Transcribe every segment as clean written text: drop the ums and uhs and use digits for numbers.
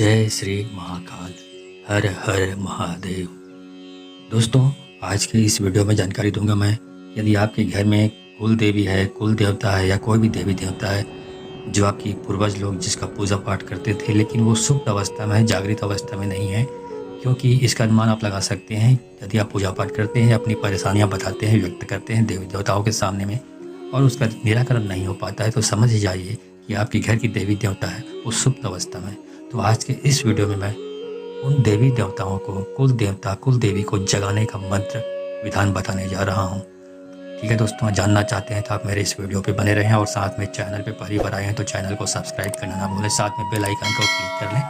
जय श्री महाकाल। हर हर महादेव। दोस्तों, आज के इस वीडियो में जानकारी दूंगा मैं। यदि आपके घर में कुल देवी है, कुल देवता है या कोई भी देवी देवता है जो आपकी पूर्वज लोग जिसका पूजा पाठ करते थे, लेकिन वो सुप्त अवस्था में है, जागृत अवस्था में नहीं है, क्योंकि इसका अनुमान आप लगा सकते हैं यदि आप पूजा पाठ करते हैं, अपनी परेशानियाँ बताते हैं, व्यक्त करते हैं देवी देवताओं के सामने में और उसका निराकरण नहीं हो पाता है, तो समझ जाइए कि आपके घर की देवी देवता है वो सुप्त अवस्था में। तो आज के इस वीडियो में मैं उन देवी देवताओं को, कुल देवता कुल देवी को जगाने का मंत्र विधान बताने जा रहा हूँ। ठीक है दोस्तों, जानना चाहते हैं तो आप मेरे इस वीडियो पे बने रहें और साथ में चैनल पे पहली बार आए हैं तो चैनल को सब्सक्राइब करना ना भूलें। साथ में बेल आइकन को क्लिक कर लें।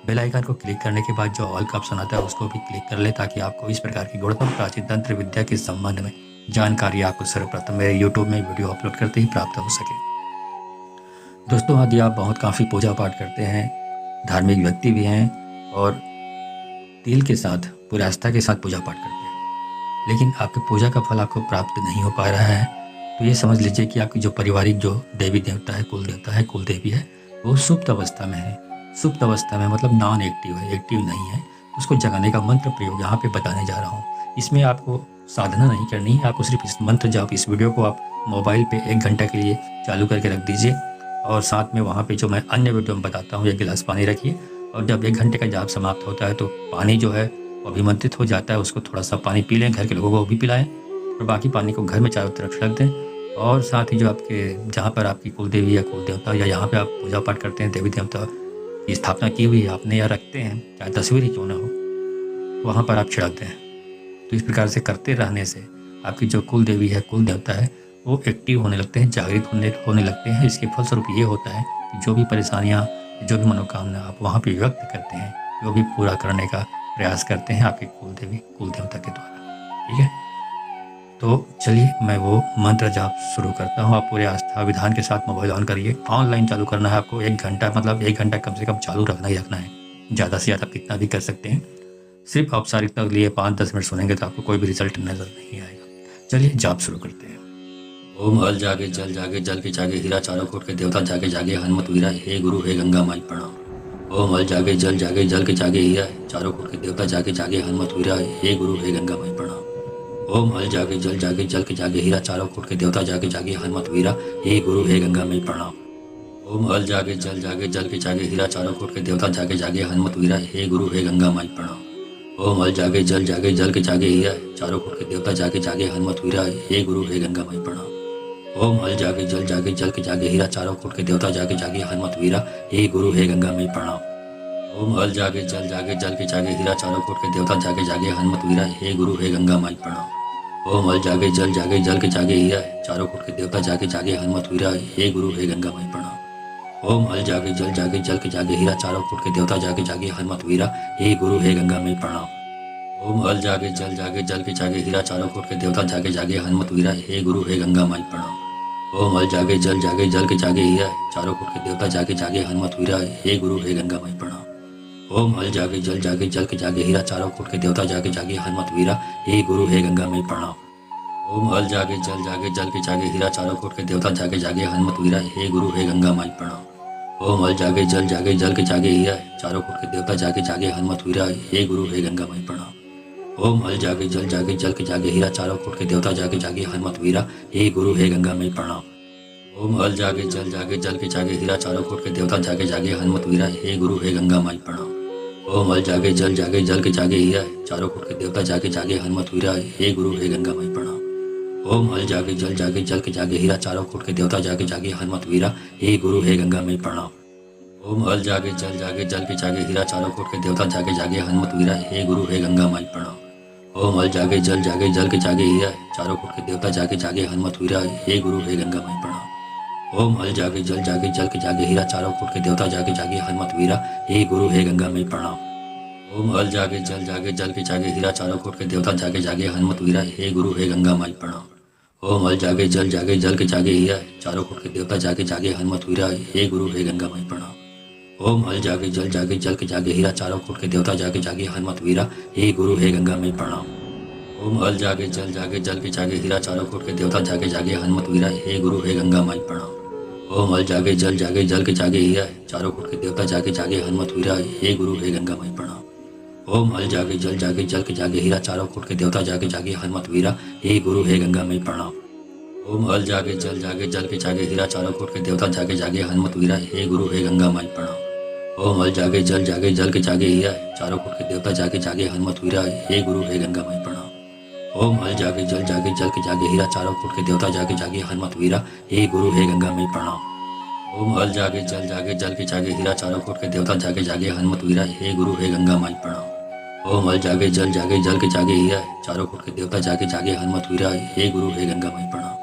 बेल आइकन को क्लिक करने के बाद जो ऑल का ऑप्शन आता है उसको भी क्लिक कर लें, ताकि आपको इस प्रकार की गुणतम प्राचीन तंत्र विद्या के संबंध में जानकारी आपको सर्वप्रथम मेरे यूट्यूब में वीडियो अपलोड करते ही प्राप्त हो सके। दोस्तों, यदि आप बहुत काफ़ी पूजा पाठ करते हैं, धार्मिक व्यक्ति भी हैं और दिल के साथ, पूरी आस्था के साथ पूजा पाठ करते हैं, लेकिन आपकी पूजा का फल आपको प्राप्त नहीं हो पा रहा है, तो ये समझ लीजिए कि आपकी जो पारिवारिक जो देवी देवता है, कुल देवता है, कुल देवी है, वो सुप्त अवस्था में है। सुप्त अवस्था में मतलब नॉन एक्टिव है, एक्टिव नहीं है। उसको जगाने का मंत्र प्रयोग यहाँ पे बताने जा रहा हूँ। इसमें आपको साधना नहीं करनी है, आपको सिर्फ इस मंत्र जाप, इस वीडियो को आप मोबाइल पे 1 घंटा के लिए चालू करके रख दीजिए और साथ में वहाँ पे जो मैं अन्य वीडियो में बताता हूँ 1 गिलास पानी रखिए और जब 1 घंटे का जाप समाप्त होता है तो पानी जो है वो अभिमंत्रित हो जाता है, उसको थोड़ा सा पानी पी लें, घर के लोगों को भी पिलाएं और बाकी पानी को घर में चारों तरफ रख दें। और साथ ही जो आपके जहाँ पर आपकी कुल देवी या कुल देवता या यहाँ पर आप पूजा पाठ करते हैं, देवी देवता की स्थापना की हुई है आपने या रखते हैं, चाहे तस्वीर ही क्यों ना हो, वहाँ पर आप छिड़कते हैं। तो इस प्रकार से करते रहने से आपकी जो कुल देवी है, कुल देवता है, वो एक्टिव होने लगते हैं, जागृत होने लगते हैं। इसके फलस्वरूप ये होता है कि जो भी परेशानियाँ, जो भी मनोकामना आप वहाँ पे व्यक्त करते हैं, वो भी पूरा करने का प्रयास करते हैं आपके कुल देवी कुल देवता के द्वारा। ठीक है, तो चलिए मैं वो मंत्र जाप शुरू करता हूँ। आप पूरे आस्था विधान के साथ मोबाइल ऑन करिए। ऑनलाइन चालू करना है आपको 1 घंटा, मतलब 1 घंटा कम से कम चालू रखना ही रखना है। ज़्यादा से ज़्यादा कितना भी कर सकते हैं। सिर्फ औपचारिकता के लिए 5-10 मिनट सुनेंगे तो आपको कोई भी रिजल्ट नज़र नहीं आएगा। चलिए जाप शुरू करते हैं। ओम हल जागे जल जागे, जल के जागे हीरा, चारों कोट के देवता जागे जागे हनुमत वीरा, हे गुरु हे गंगा माई प्रणाम। ओम हल जागे जल जागे, जल के जागे हीरा, चारों कोट के देवता जागे जागे हनुमत वीरा, हे गुरु हे गंगा माई प्रणाम। ओम हल जागे जल जागे, जल के जागे हीरा, चारों कोट के देवता जागे जागे हनुमत वीरा, हे गुरु हे गंगा माई प्रणाम। ओम हल जागे जल जागे, जल के जागे हीरा, चारों कोट के देवता जागे जागे हनुमत वीरा, हे गुरु हे गंगा माई प्रणाम। ओम हल जागे जल जागे, जल के जागे हीरा, चारों कोट के देवता जागे जागे हनुमत वीरा, हे गुरु हे गंगा माई प्रणाम। ओम हल जागे जल जागे, जल के जागे हीरा, चारों कोट के देवता जागे जागे हनुमत वीरा, हे गुरु हे गंगा माई प्रणाम। ओम हल जागे जल जागे, जल के जागे हीरा, चारों कोट के देवता जागे जागे हनुमत वीरा, हे गुरु हे गंगा माई प्रणाम। ओम हल जागे जल जागे, जल के जागे हीरा, चारों कोट के देवता जागे जागे हनुमत वीरा, हे गुरु हे गंगा माई प्रणाम। ओम हल जागे जल जागे, जल के जागे हीरा, चारों कोट के देवता जागे जागे हनुमत वीरा, हे गुरु हे गंगा माई प्रणाम। ओम हल जागे जल जागे, जल के जागे हीरा, चारों कोट के देवता जागे जागे हनुमत वीरा, हे गुरु हे गंगा माई प्रणाम। ओम हल जागे जल जागे, जल के जागे हीरा, चारों कोट के देवता जागे जागे हनुमत वीरा, हे गुरु हे गंगा माई प्रणाम। ओम हल जागे जल जागे, जल के जागे हीरा, चारों कोट के देवता जागे जागे हनुमत वीरा, हे गुरु हे गंगा माई प्रणाम। ओम हल जागे जल जागे, जल के जागे हीरा, चारों कोट के देवता जागे जागे हनुमत वीरा, हे गुरु हे गंगा माई प्रणाम। ओम हल जागे जल जागे, जल के जागे हीरा, चारों कोट के देवता जागे जागे हनुमत वीरा, हे गुरु हे गंगा माई प्रणाम। ओम हल जागे जल जागे, जल के जागे हीरा, चारों कोट के देवता जागे जागे हनुमत वीरा, हे गुरु हे गंगा माई प्रणाम। ओम हल जागे जल जागे, जल के जागे हीरा, चारों कोट के देवता जागे जागे हनुमत वीरा, हे गुरु हे गंगा माई प्रणाम। ओम हल जागे जल जागे, जल के जागे हीरा, चारों कोट के देवता जागे जागे हनुमत वीरा, हे गुरु हे गंगा माई प्रणाम। ओम हल जागे जल जागे, जल के जागे हीरा, चारों कोट के देवता जागे जागे हनुमत वीरा, हे गुरु हे गंगा माई प्रणाम। ओम हल जागे जल जागे, जल के जागे हीरा, चारों कोट के देवता जागे जागे हनुमत वीरा, हे गुरु हे गंगा माई प्रणाम। ओम हल जागे जल जागे, जल के जागे हीरा, चारों कोट के देवता जागे जागे हनुमत वीरा, हे गुरु हे गंगा माई प्रणाम। ओम हल जागे जल जागे, जल के जागे हीरा, चारों कोट के देवता जागे जागे हनुमत वीरा, हे गुरु हे गंगा माई प्रणाम। ओम हल जागे जल जागे, जल के जागे हीरा, चारों कोट के देवता जागे जागे हनुमत वीरा, हे गुरु हे गंगा माई प्रणाम। ओम हल जागे जल जागे, जल के जागे हीरा, चारों कोट के देवता जागे जागे हनुमत वीरा, हे गुरु हे गंगा माई प्रणाम। ओम हल जागे जल जागे, जल के जागे हीरा, चारों कोट के देवता जागे जागे हनुमत वीरा, हे गुरु हे गंगा माई प्रणाम। ओम हल जागे जल जागे, जल के जागे हीरा, चारों कोट के देवता जागे जागे हनुमत वीरा, हे गुरु हे गंगा माई प्रणाम। ओम हल जागे जल के जागे हीरा, चारों कोट के देवता जागे जागे हनुमत वीरा, हे गुरु हे गंगा माई प्रणाम। ओम हल जागे जल के जागे हीरा, चारों कोट के देवता जागे जागे हनुमत वीरा, हे गुरु हे गंगा माई प्रणाम। ओम हल जागे जल के जागे हीरा, चारों कोट के देवता जागे जागे हनुमत वीरा, हे गुरु हे गंगा माई प्रणाम। ओम हल जागे जल के जागे हीरा, चारों कोट के देवता जागे जागे हनुमत वीरा, हे गुरु हे गंगा माई प्रणाम। ओम हल जागे जल के जागे हीरा, चारों कोट के देवता जागे जागे हनुमत वीरा, हे गुरु हे गंगा माई प्रणाम। ओम हल जागे जल के जागे हीरा, चारों कोट के देवता जागे जागे हनुमत वीरा, हे गुरु हे गंगा माई प्रणाम। ओम हल जागे जल के जागे हीरा, चारों कोट के देवता जागे जागे हनुमत वीरा, हे गुरु हे गंगा माई प्रणाम।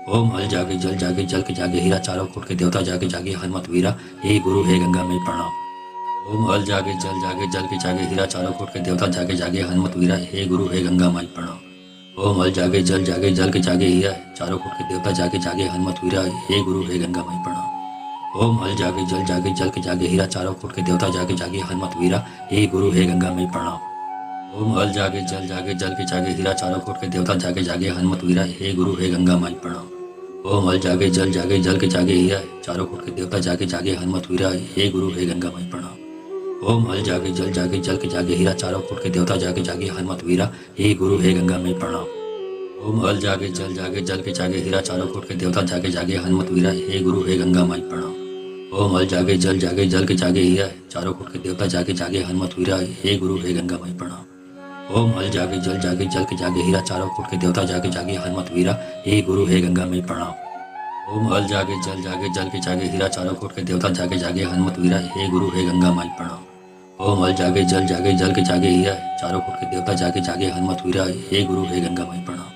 ओम हल जागे जल के जागे हीरा, चारों कोट के देवता जागे जागे हनुमत वीरा, हे गुरु हे गंगा माई प्रणाम। ओम हल जागे जल के जागे हीरा, चारों कोट के देवता जागे जागे हनुमत वीरा, हे गुरु हे गंगा माई प्रणाम। ओम हल जागे जल के जागे हीरा, चारों कोट के देवता जागे जागे हनुमत वीरा, हे गुरु हे गंगा माई प्रणाम। ओम हल जागे जल के जागे हीरा, चारों कोट के देवता जागे जागे हनुमत वीरा, हे गुरु हे गंगा माई प्रणाम। ओम हल जागे जल के जागे हीरा, चारों कोट के देवता जागे जागे हनुमत वीरा, हे गुरु हे गंगा माई प्रणाम। ओम हल जागे जल के जागे हीरा, चारों कोट के देवता जागे जागे हनुमत वीरा, हे गुरु हे गंगा माई प्रणाम। ओम हल जागे जल के जागे हीरा, चारों कोट के देवता जागे जागे हनुमत वीरा, हे गुरु हे गंगा माई प्रणाम। ओम हल जागे जल के जागे हीरा, चारों कोट के देवता जागे जागे हनुमत वीरा, हे गुरु हे गंगा माई प्रणाम। ओम हल जागे जल के जागे हीरा, चारों कोट के देवता जागे जागे हनुमत वीरा, हे गुरु हे गंगा माई प्रणाम। ओम हल जागे जल के जागे हीरा, चारों कोट के देवता जागे जागे हनुमत वीरा, हे गुरु हे गंगा माई प्रणाम। ओम हल जागे जल के जागे हीरा, चारों कोट के देवता जागे जागे हनुमत वीरा, हे गुरु हे गंगा माई प्रणाम। ओम हल जागे जल के जागे हीरा, चारों कोट के देवता जागे जागे हनुमत वीरा, हे गुरु हे गंगा माई प्रणाम। ओम हल जागे जल के जागे हीरा, चारों कोट के देवता जागे जागे हनुमत वीरा, हे गुरु हे गंगा माई प्रणाम।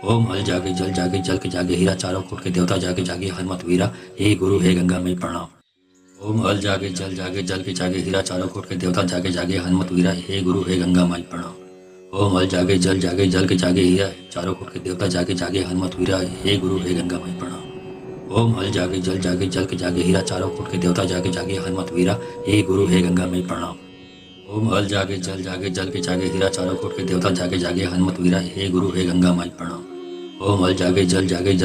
ओम हल जागे जल के जागे हीरा, चारों कोट के देवता जागे जागे हनुमत वीरा, हे गुरु हे गंगा माई प्रणाम। ओम हल जागे जल के जागे हीरा, चारों कोट के देवता जागे जागे हनुमत वीरा, हे गुरु हे गंगा माई प्रणाम। ओम हल जागे जल के जागे हीरा, चारों कोट के देवता जागे जागे हनुमत वीरा, हे गुरु हे गंगा माई प्रणाम। ओम हल जागे जल के जागे हीरा, चारों कोट के देवता जागे जागे हनुमत वीरा, हे गुरु हे गंगा माई प्रणाम। ओम हल जागे जल के जागे हीरा, चारों कोट के देवता जागे जागे हनुमत वीरा, हे गुरु हे गंगा माई प्रणाम। ओम हल जागे जल के जागे हीरा,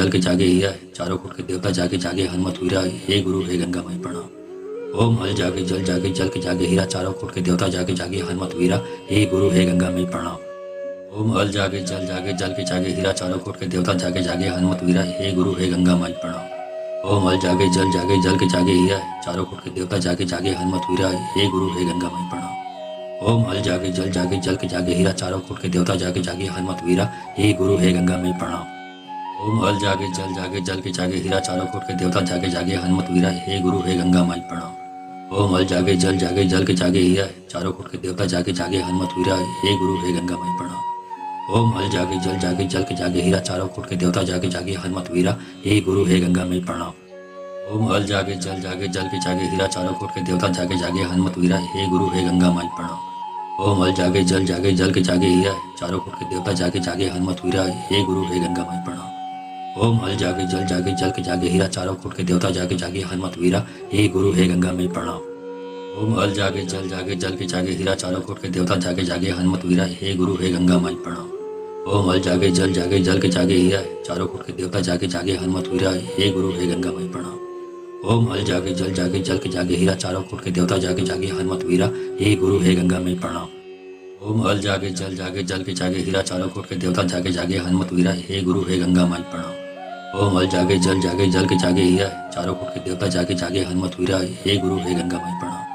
चारों कोट के देवता जागे जागे हनुमत वीरा, हे गुरु हे गंगा माई प्रणाम। ओम हल जागे जल के जागे हीरा, चारों कोट के देवता जागे जागे हनुमत वीरा, हे गुरु हे गंगा माई प्रणाम। ओम हल जागे जल के जागे हीरा, चारों कोट के देवता जागे जागे हनुमत वीरा, हे गुरु हे गंगा माई प्रणाम। ओम हल जागे जल के जागे हीरा, चारों कोट के देवता जागे जागे हनुमत वीरा, हे गुरु हे गंगा माई प्रणाम। ओम हल जागे जल के जागे हीरा, चारों कोट के देवता जागे जागे हनुमत वीरा, हे गुरु हे गंगा माई प्रणाम। ओम हल जागे जल के जागे हीरा, चारों कोट के देवता जागे जागे हनुमत वीरा, हे गुरु हे गंगा माई प्रणाम। ओम हल जागे जल के जागे हीरा, चारों कोट के देवता जागे जागे हनुमत वीरा, हे गुरु हे गंगा माई प्रणाम। ओम हल जागे जल के जागे हीरा, चारों कोट के देवता जागे जागे हनुमत वीरा, हे गुरु हे गंगा माई प्रणाम। ओम हल जागे जल के जागे हीरा, चारों कोट के देवता जागे जागे हनुमत वीरा, हे गुरु हे गंगा माई प्रणाम। ओम हल जागे जल के जागे हीरा, चारों कोट के देवता जागे जागे हनुमत वीरा, हे गुरु हे गंगा माई प्रणाम। ओम हल जागे जल के जागे हीरा, चारों कोट के देवता जागे जागे हनुमत वीरा, हे गुरु हे गंगा माई प्रणाम। ओम हल जागे जल के जागे हीरा, चारों कोट के देवता जागे जागे हनुमत वीरा, हे गुरु हे गंगा माई प्रणाम। ओम हल जागे जल के जागे हीरा, चारों कोट के देवता जागे जागे हनुमत वीरा, हे गुरु हे गंगा माई प्रणाम। ओम हल जागे जल के जागे हीरा, चारों कोट के देवता जागे जागे हनुमत वीरा, हे गुरु हे गंगा माई प्रणाम। ओम हल जागे जल के जागे हीरा, चारों कोट के देवता जागे जागे हनुमत वीरा, हे गुरु हे गंगा माई प्रणाम।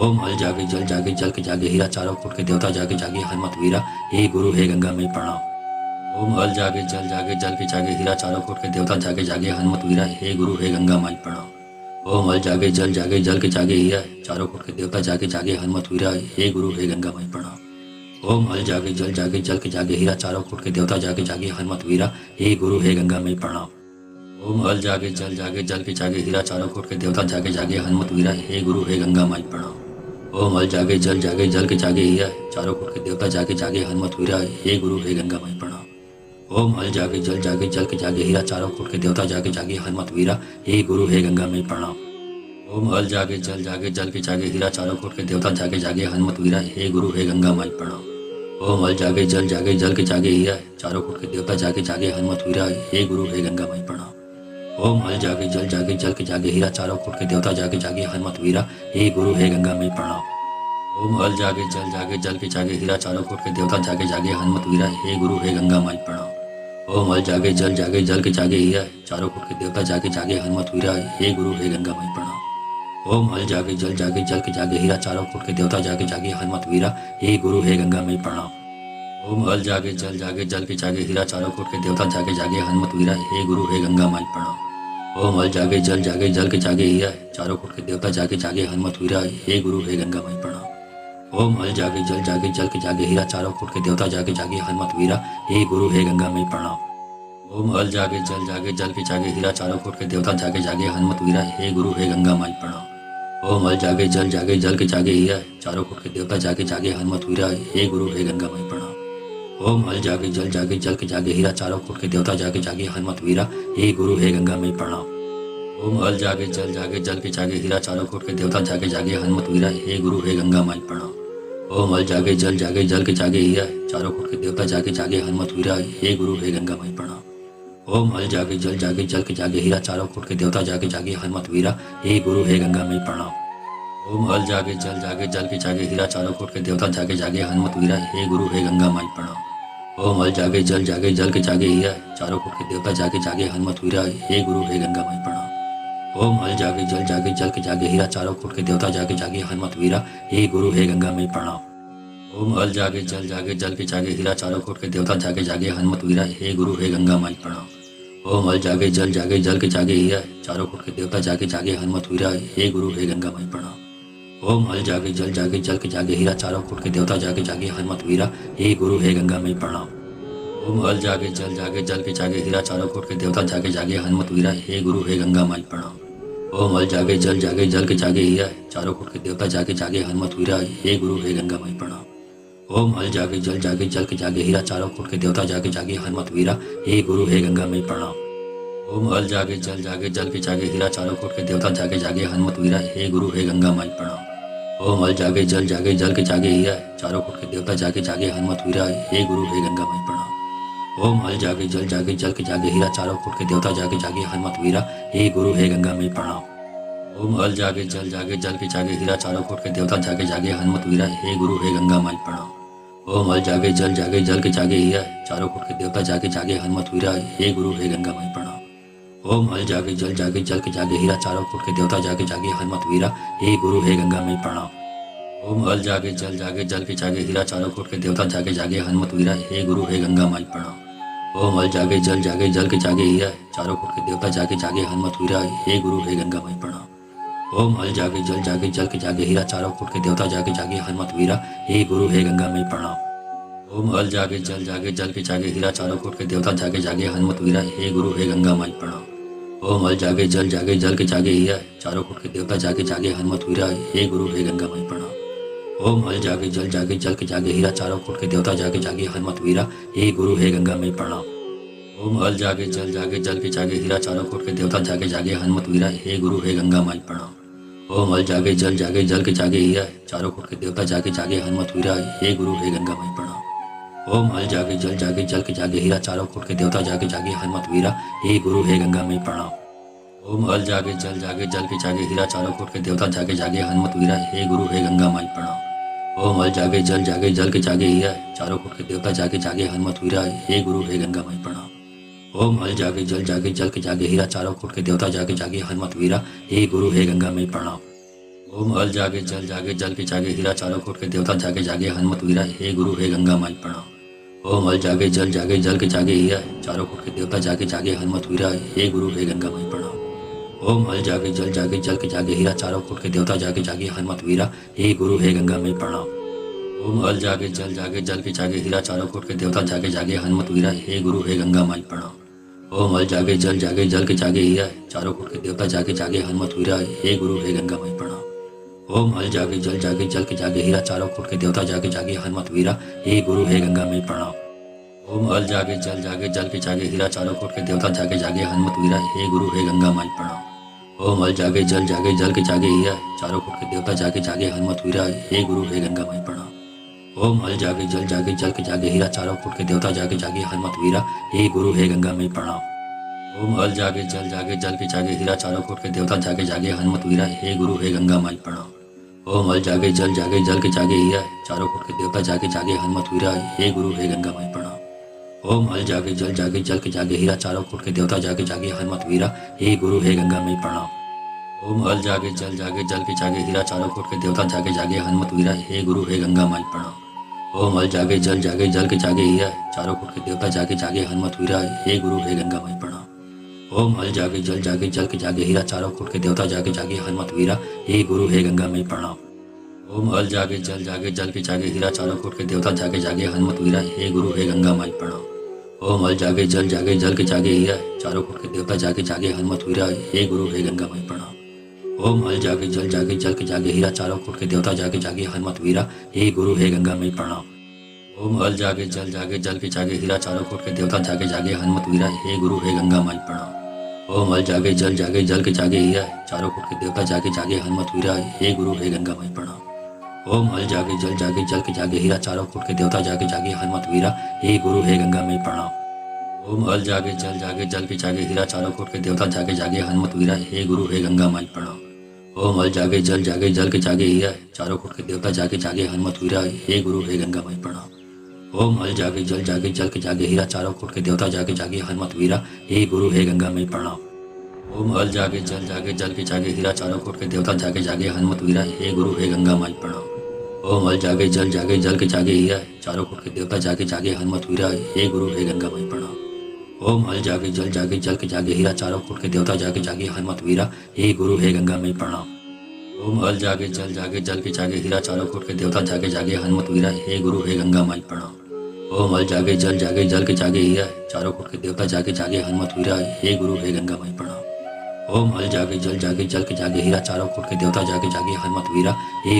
ओम हल जागे जल के जागे हीरा, चारों कोट के देवता जागे जागे हनुमत वीरा, हे गुरु हे गंगा माई प्रणाम। ओम हल जागे जल के जागे हीरा, चारों कोट के देवता जागे जागे हनुमत वीरा, हे गुरु हे गंगा माई प्रणाम। ओम हल जागे जल के जागे हीरा, चारों कोट के देवता जागे जागे हनुमत वीरा, हे गुरु हे गंगा माई प्रणाम। ओम हल जागे जल के जागे हीरा, चारों कोट के देवता जागे जागे हनुमत वीरा, हे गुरु हे गंगा माई प्रणाम। ओम हल जागे जल के जागे हीरा, चारों कोट के देवता जागे जागे हनुमत वीरा, हे गुरु हे गंगा माई प्रणाम। ओम हल जागे जल के जागे हीरा, चारों कोट के देवता जागे जागे हनुमत वीरा, हे गुरु हे गंगा माई प्रणाम। ओम हल जागे जल के जागे हीरा, चारों कोट के देवता जागे जागे हनुमत वीरा, हे गुरु हे गंगा माई प्रणाम। ओम हल जागे जल के जागे हीरा, चारों कोट के देवता जागे जागे हनुमत वीरा, हे गुरु हे गंगा माई प्रणाम। ओम हल जागे जल के जागे हीरा, चारों कोट के देवता जागे जागे हनुमत वीरा, हे गुरु हे गंगा माई प्रणाम। ओम हल जागे जल के जागे हीरा चारों कोट के देवता जागे जागे हनुमत वीरा हे गुरु हे गंगा मई प्रणाम। ओम हल जागे जल के जागे हीरा चारों कोट के देवता जागे जागे हनुमत वीरा हे गुरु हे गंगा माई प्रणाम। ओम हल जागे जल के जागे हीरा चारों कोट के देवता जागे जागे हनुमत वीरा हे गुरु हे गंगा माई प्रणाम। ओम हल जागे जल के जागे हीरा चारों कोट के देवता जागे जागे हनुमत वीरा हे गुरु हे गंगा मई प्रणाम। ओम हल जागे जल के जागे हीरा चारों कोट के देवता जागे जागे हनुमत वीरा हे गुरु हे गंगा माई प्रणाम। ओम हल जागे जल के जागे हीरा चारों कोट के देवता जागे जागे हनुमत वीरा हे गुरु हे गंगा माई प्रणाम। ओम हल जागे जल के जागे हीरा चारों कोट के देवता जागे जागे हनुमत वीरा हे गुरु हे गंगा मई प्रणाम। ओम हल जागे जल के जागे हीरा चारों कोट के देवता जागे जागे हनुमत वीरा हे गुरु हे गंगा माई प्रणाम। ओम हल जागे जल के जागे हीरा चारों कोट के देवता जागे जागे हनुमत वीरा हे गुरु हे गंगा मई प्रणाम। ओम हल जागे जल के जागे हीरा चारों कोट के देवता जागे जागे हनुमत वीरा हे गुरु हे गंगा मई प्रणाम। ओम हल जागे जल के जागे हीरा चारों कोट के देवता जागे जागे हनुमत वीरा हे गुरु हे गंगा माई प्रणाम। ओम हल जागे जल के जागे हीरा चारों कोट के देवता जागे जागे हनुमत वीरा हे गुरु हे गंगा मई प्रणाम। ओम हल जागे जल के जागे हीरा चारों कोट के देवता जागे जागे हनुमत वीरा हे गुरु हे गंगा मई प्रणाम। ओम हल जागे जल के जागे हीरा चारों कोट के देवता जागे जागे हनुमत वीरा हे गुरु हे गंगा माई प्रणाम। ओम हल जागे जल के जागे हीरा चारों कोट के देवता जागे जागे हनुमत वीरा हे गुरु हे गंगा मई प्रणाम। ओम हल जागे जल के जागे हीरा चारों कोट के देवता जागे जागे हनुमत वीरा हे गुरु हे गंगा मई प्रणाम। ओम हल जागे जल के जागे हीरा चारों कोट के देवता जागे जागे हनुमत वीरा हे गुरु हे गंगा माई प्रणाम। ओम हल जागे जल के जागे हीरा चारों कोट के देवता जागे जागे हनुमत वीरा हे गुरु हे गंगा मई प्रणाम। ओम हल जागे जल के जागे हीरा चारों कोट के देवता जागे जागे हनुमत वीरा हे गुरु हे गंगा मई प्रणाम। ओम हल जागे जल के जागे हीरा चारों कोट के देवता जागे जागे हनुमत वीरा हे गुरु हे गंगा माई प्रणाम। ओम हल जागे जल के जागे हीरा चारों कोट के देवता जागे जागे हनुमत वीरा हे गुरु हे गंगा मई प्रणाम। ओम हल जागे जल के जागे हीरा चारों कोट के देवता जागे जागे हनुमत वीरा हे गुरु हे गंगा मई प्रणाम। ओम हल जागे जल के जागे हीरा चारों कोट के देवता जागे जागे हनुमत वीरा हे गुरु हे गंगा माई प्रणाम। ओम हल जागे जल के जागे हीरा चारों कोट के देवता जागे जागे हनुमत वीरा हे गुरु हे गंगा मई प्रणाम। ओम हल जागे जल के जागे हीरा चारों कोट के देवता जागे जागे हनुमत वीरा हे गुरु हे गंगा मई प्रणाम। ओम हल जागे जल के जागे हीरा चारों कोट के देवता जागे जागे हनुमत वीरा हे गुरु हे गंगा माई प्रणाम। ओम हल जागे जल के जागे हीरा चारों कोट के देवता जागे जागे हनुमत वीरा हे गुरु हे गंगा मई प्रणाम। ओम हल जागे जल के जागे हीरा चारों कोट के देवता जागे जागे हनुमत वीरा हे गुरु हे गंगा मई प्रणाम। ओम हल जागे जल के जागे हीरा चारों कोट के देवता जागे जागे हनुमत वीरा हे गुरु हे गंगा माई प्रणाम। ओम हल जागे जल के जागे हीरा चारों कोट के देवता जागे जागे हनुमत वीरा हे गुरु हे गंगा मई प्रणाम। ओम हल जागे जल के जागे हीरा चारों कोट के देवता जागे जागे हनुमत वीरा हे गुरु हे गंगा मई प्रणाम। ओम हल जागे जल के जागे हीरा चारों कोट के देवता जागे जागे हनुमत वीरा हे गुरु हे गंगा माई प्रणाम। ओम हल जागे जल के जागे हीरा चारों कोट के देवता जागे जागे हनुमत वीरा हे गुरु हे गंगा मई प्रणाम। ओम हल जागे जल के जागे हीरा चारों कोट के देवता जागे जागे हनुमत वीरा हे गुरु हे गंगा मई प्रणाम। ओम हल जागे जल के जागे हीरा चारों कोट के देवता जागे जागे हनुमत वीरा हे गुरु हे गंगा माई प्रणाम। ओम हल जागे जल के जागे हीरा चारों कोट के देवता जागे जागे हनुमत वीरा हे गुरु हे गंगा मई प्रणाम। ओम हल जागे जल के जागे हीरा चारों कोट के देवता जागे जागे हनुमत वीरा हे गुरु हे गंगा मई प्रणाम। ओम हल जागे जल के जागे हीरा चारों कोट के देवता जागे जागे हनुमत वीरा हे गुरु हे गंगा माई प्रणाम। ओम हल जागे जल के जागे हीरा चारों कोट के देवता जागे जागे हनुमत वीरा हे गुरु हे गंगा मई प्रणाम। ओम हल जागे जल के जागे हीरा चारों कोट के देवता जागे जागे हनुमत वीरा हे गुरु हे गंगा मई प्रणाम। ओम हल जागे जल के जागे हीरा चारों कोट के देवता जागे जागे हनुमत वीरा हे गुरु हे गंगा माई प्रणाम। ओम हल जागे जल के जागे हीरा चारों कोट के देवता जागे जागे हनुमत वीरा हे गुरु हे गंगा मई प्रणाम। ओम हल जागे जल के जागे हीरा चारों कोट के देवता जागे जागे हनुमत वीरा हे गुरु हे गंगा मई प्रणाम। ओम हल जागे जल के जागे हीरा चारों कोट के देवता जागे जागे हनुमत वीरा हे गुरु हे गंगा माई प्रणाम। ओम हल जागे जल के जागे हीरा चारों कोट के देवता जागे जागे हनुमत वीरा हे गुरु हे गंगा मई प्रणाम। ओम हल जागे जल के जागे हीरा चारों कोट के देवता जागे जागे हनुमत वीरा हे गुरु हे गंगा मई प्रणाम। ओम हल जागे जल के जागे हीरा चारों कोट के देवता जागे जागे हनुमत वीरा हे गुरु हे गंगा माई प्रणाम। ओम हल जागे जल के जागे हीरा चारों कोट के देवता जागे जागे हनुमत वीरा हे गुरु हे गंगा मई प्रणाम। ओम हल जागे जल के जागे हीरा चारों कोट के देवता जागे जागे हनुमत वीरा हे गुरु हे गंगा मई प्रणाम। ओम हल जागे जल के जागे हीरा चारों कोट के देवता जागे जागे हनुमत वीरा हे गुरु हे गंगा माई प्रणाम। ओम हल जागे जल के जागे हीरा चारों कोट के देवता जागे जागे हनुमत वीरा हे गुरु हे गंगा माई प्रणाम। ओम हल जागे जल के जागे हीरा चारों कोट के देवता जागे जागे हनुमत वीरा हे गुरु हे गंगा माई प्रणाम। ओम हल जागे जल के जागे हीरा चारों कोट के देवता जागे जागे हनुमत वीरा हे गुरु हे गंगा माई प्रणाम। ओम हल जागे जल के जागे हीरा चारों कोट के देवता जागे जागे हनुमत वीरा हे गुरु हे गंगा माई प्रणाम। ओम हल जागे जल के जागे हीरा चारों कोट के देवता जागे जागे हनुमत वीरा हे गुरु हे गंगा मई प्रणाम। ओम हल जागे जल के जागे हीरा चारों कोट के देवता जागे जागे हनुमत वीरा हे गुरु हे गंगा मई प्रणाम। ओम हल जागे जल के जागे हीरा चारों कोट के देवता जागे जागे हनुमत वीरा हे गुरु हे गंगा मई प्रणाम। ओम हल जागे जल के जागे हीरा चारों कोट के देवता जागे जागे हनुमत वीरा हे गुरु हे गंगा मई प्रणाम। ओम हल जागे जल के जागे हीरा चारों कोट के देवता जागे जागे हनुमत वीरा हे गुरु हे गंगा माई प्रणाम। ओम हल जागे जल के जागे हीरा चारों कोट के देवता जागे जागे हनुमत वीरा हे गुरु हे गंगा माई प्रणाम। ओम हल जागे जल के जागे हीरा चारों कोट के देवता जागे जागे हनुमत वीरा हे गुरु हे गंगा माई प्रणाम। ओम हल जागे जल के जागे हीरा चारों कोट के देवता जागे जागे हनुमत वीरा हे गुरु हे गंगा माई प्रणाम। ओम हल जागे जल के जागे हीरा चारों कोट के देवता जागे जागे हनुमत वीरा हे गुरु हे गंगा माई प्रणाम। ओम हल जागे जल के जागे हीरा चारों कोट के देवता जागे जागे हनुमत वीरा हे गुरु हे गंगा मई प्रणाम। ओम हल जागे जल के जागे हीरा चारों कोट के देवता जागे जागे हनुमत वीरा हे गुरु हे गंगा माई प्रणाम। ओम हल जागे जल के जागे हीरा चारों कोट के देवता जागे जागे हनुमत वीरा हे गुरु हे गंगा मई प्रणाम। ओम हल जागे जल के जागे हीरा चारों कोट के देवता जागे जागे हनुमत वीरा हे गुरु हे गंगा मई प्रणाम। ओम हल जागे जल के जागे हीरा चारों कोट के देवता जागे जागे हनुमत वीरा हे गुरु हे गंगा माई प्रणाम। ओम हल जागे जल के जागे हीरा चारों कोट के देवता जागे जागे हनुमत वीरा हे गुरु हे गंगा माई प्रणाम। ओम हल जागे जल के जागे हीरा चारों कोट के देवता जागे जागे हनुमत वीरा हे गुरु हे गंगा मई प्रणाम। ओम हल जागे जल के जागे हीरा चारों कोट के देवता जागे जागे हनुमत वीरा हे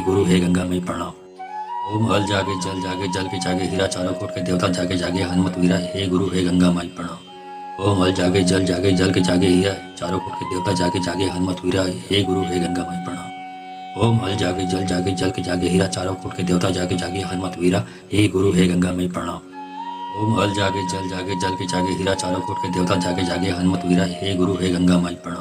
गुरु हे गंगा माई प्रणाम। ओम हल जागे जल के जागे हीरा चारों कोट के देवता जागे जागे हनुमत वीरा हे गुरु हे गंगा माई प्रणाम। ओम हल जागे जल के जागे हीरा चारों कोट के देवता जागे जागे हनुमत वीरा हे गुरु हे गंगा मई प्रणाम। ओम हल जागे जल के जागे हीरा चारों कोट के देवता जागे जागे हनुमत वीरा हे गुरु हे गंगा माई प्रणाम। ओम हल जागे जल के जागे हीरा चारों कोट के देवता जागे जागे हनुमत वीरा हे गुरु हे गंगा मई प्रणाम।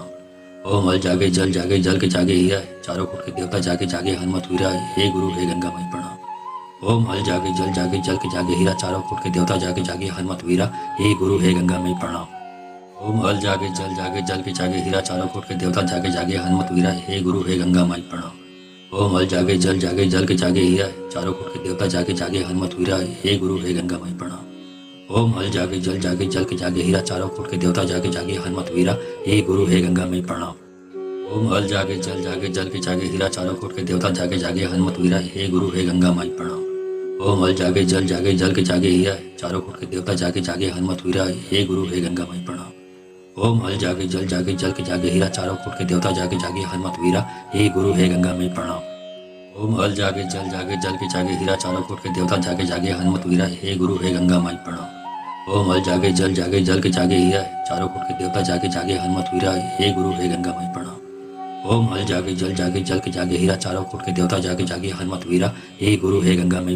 ओम हल जागे जल के जागे हीरा चारों कोट के देवता जागे जागे हनुमत वीरा हे गुरु हे गंगा मई प्रणाम। ओम हल जागे जल के जागे हीरा चारों कोट के देवता जागे जागे हनुमत वीरा हे गुरु हे गंगा माई प्रणाम। ओम हल जागे जल के जागे हीरा चारों कोट के देवता जागे जागे हनुमत वीरा हे गुरु हे गंगा मई प्रणाम। ओम हल जागे जल के जागे हीरा चारों कोट के देवता जागे जागे हनुमत वीरा हे गुरु हे गंगा मई प्रणाम। ओम हल जागे जल के जागे हीरा चारों कोट के देवता जागे जागे हनुमत वीरा हे गुरु हे गंगा माई प्रणाम। ओम हल जागे जल के जागे हीरा चारों कोट के देवता जागे जागे हनुमत वीरा हे गुरु हे गंगा मई प्रणाम। ओम हल जागे जल के जागे हीरा चारों कोट के देवता जागे जागे हनुमत वीरा हे गुरु हे गंगा मई प्रणाम। ओम हल जागे जल के जागे हीरा चारों कोट के देवता जागे जागे हनुमत वीरा हे गुरु हे गंगा माई प्रणाम। ओम हल जागे जल के जागे हीरा चारों कोट के देवता जागे जागे हनुमत वीरा हे गुरु हे गंगा मई प्रणाम। ओम हल जागे जल के जागे हीरा चारों कोट के देवता जागे जागे हनुमत वीरा हे गुरु हे गंगा मई प्रणाम। ओम हल जागे जल के जागे हीरा चारों कोट के देवता जागे जागे हनुमत वीरा हे गुरु हे गंगा माई प्रणाम।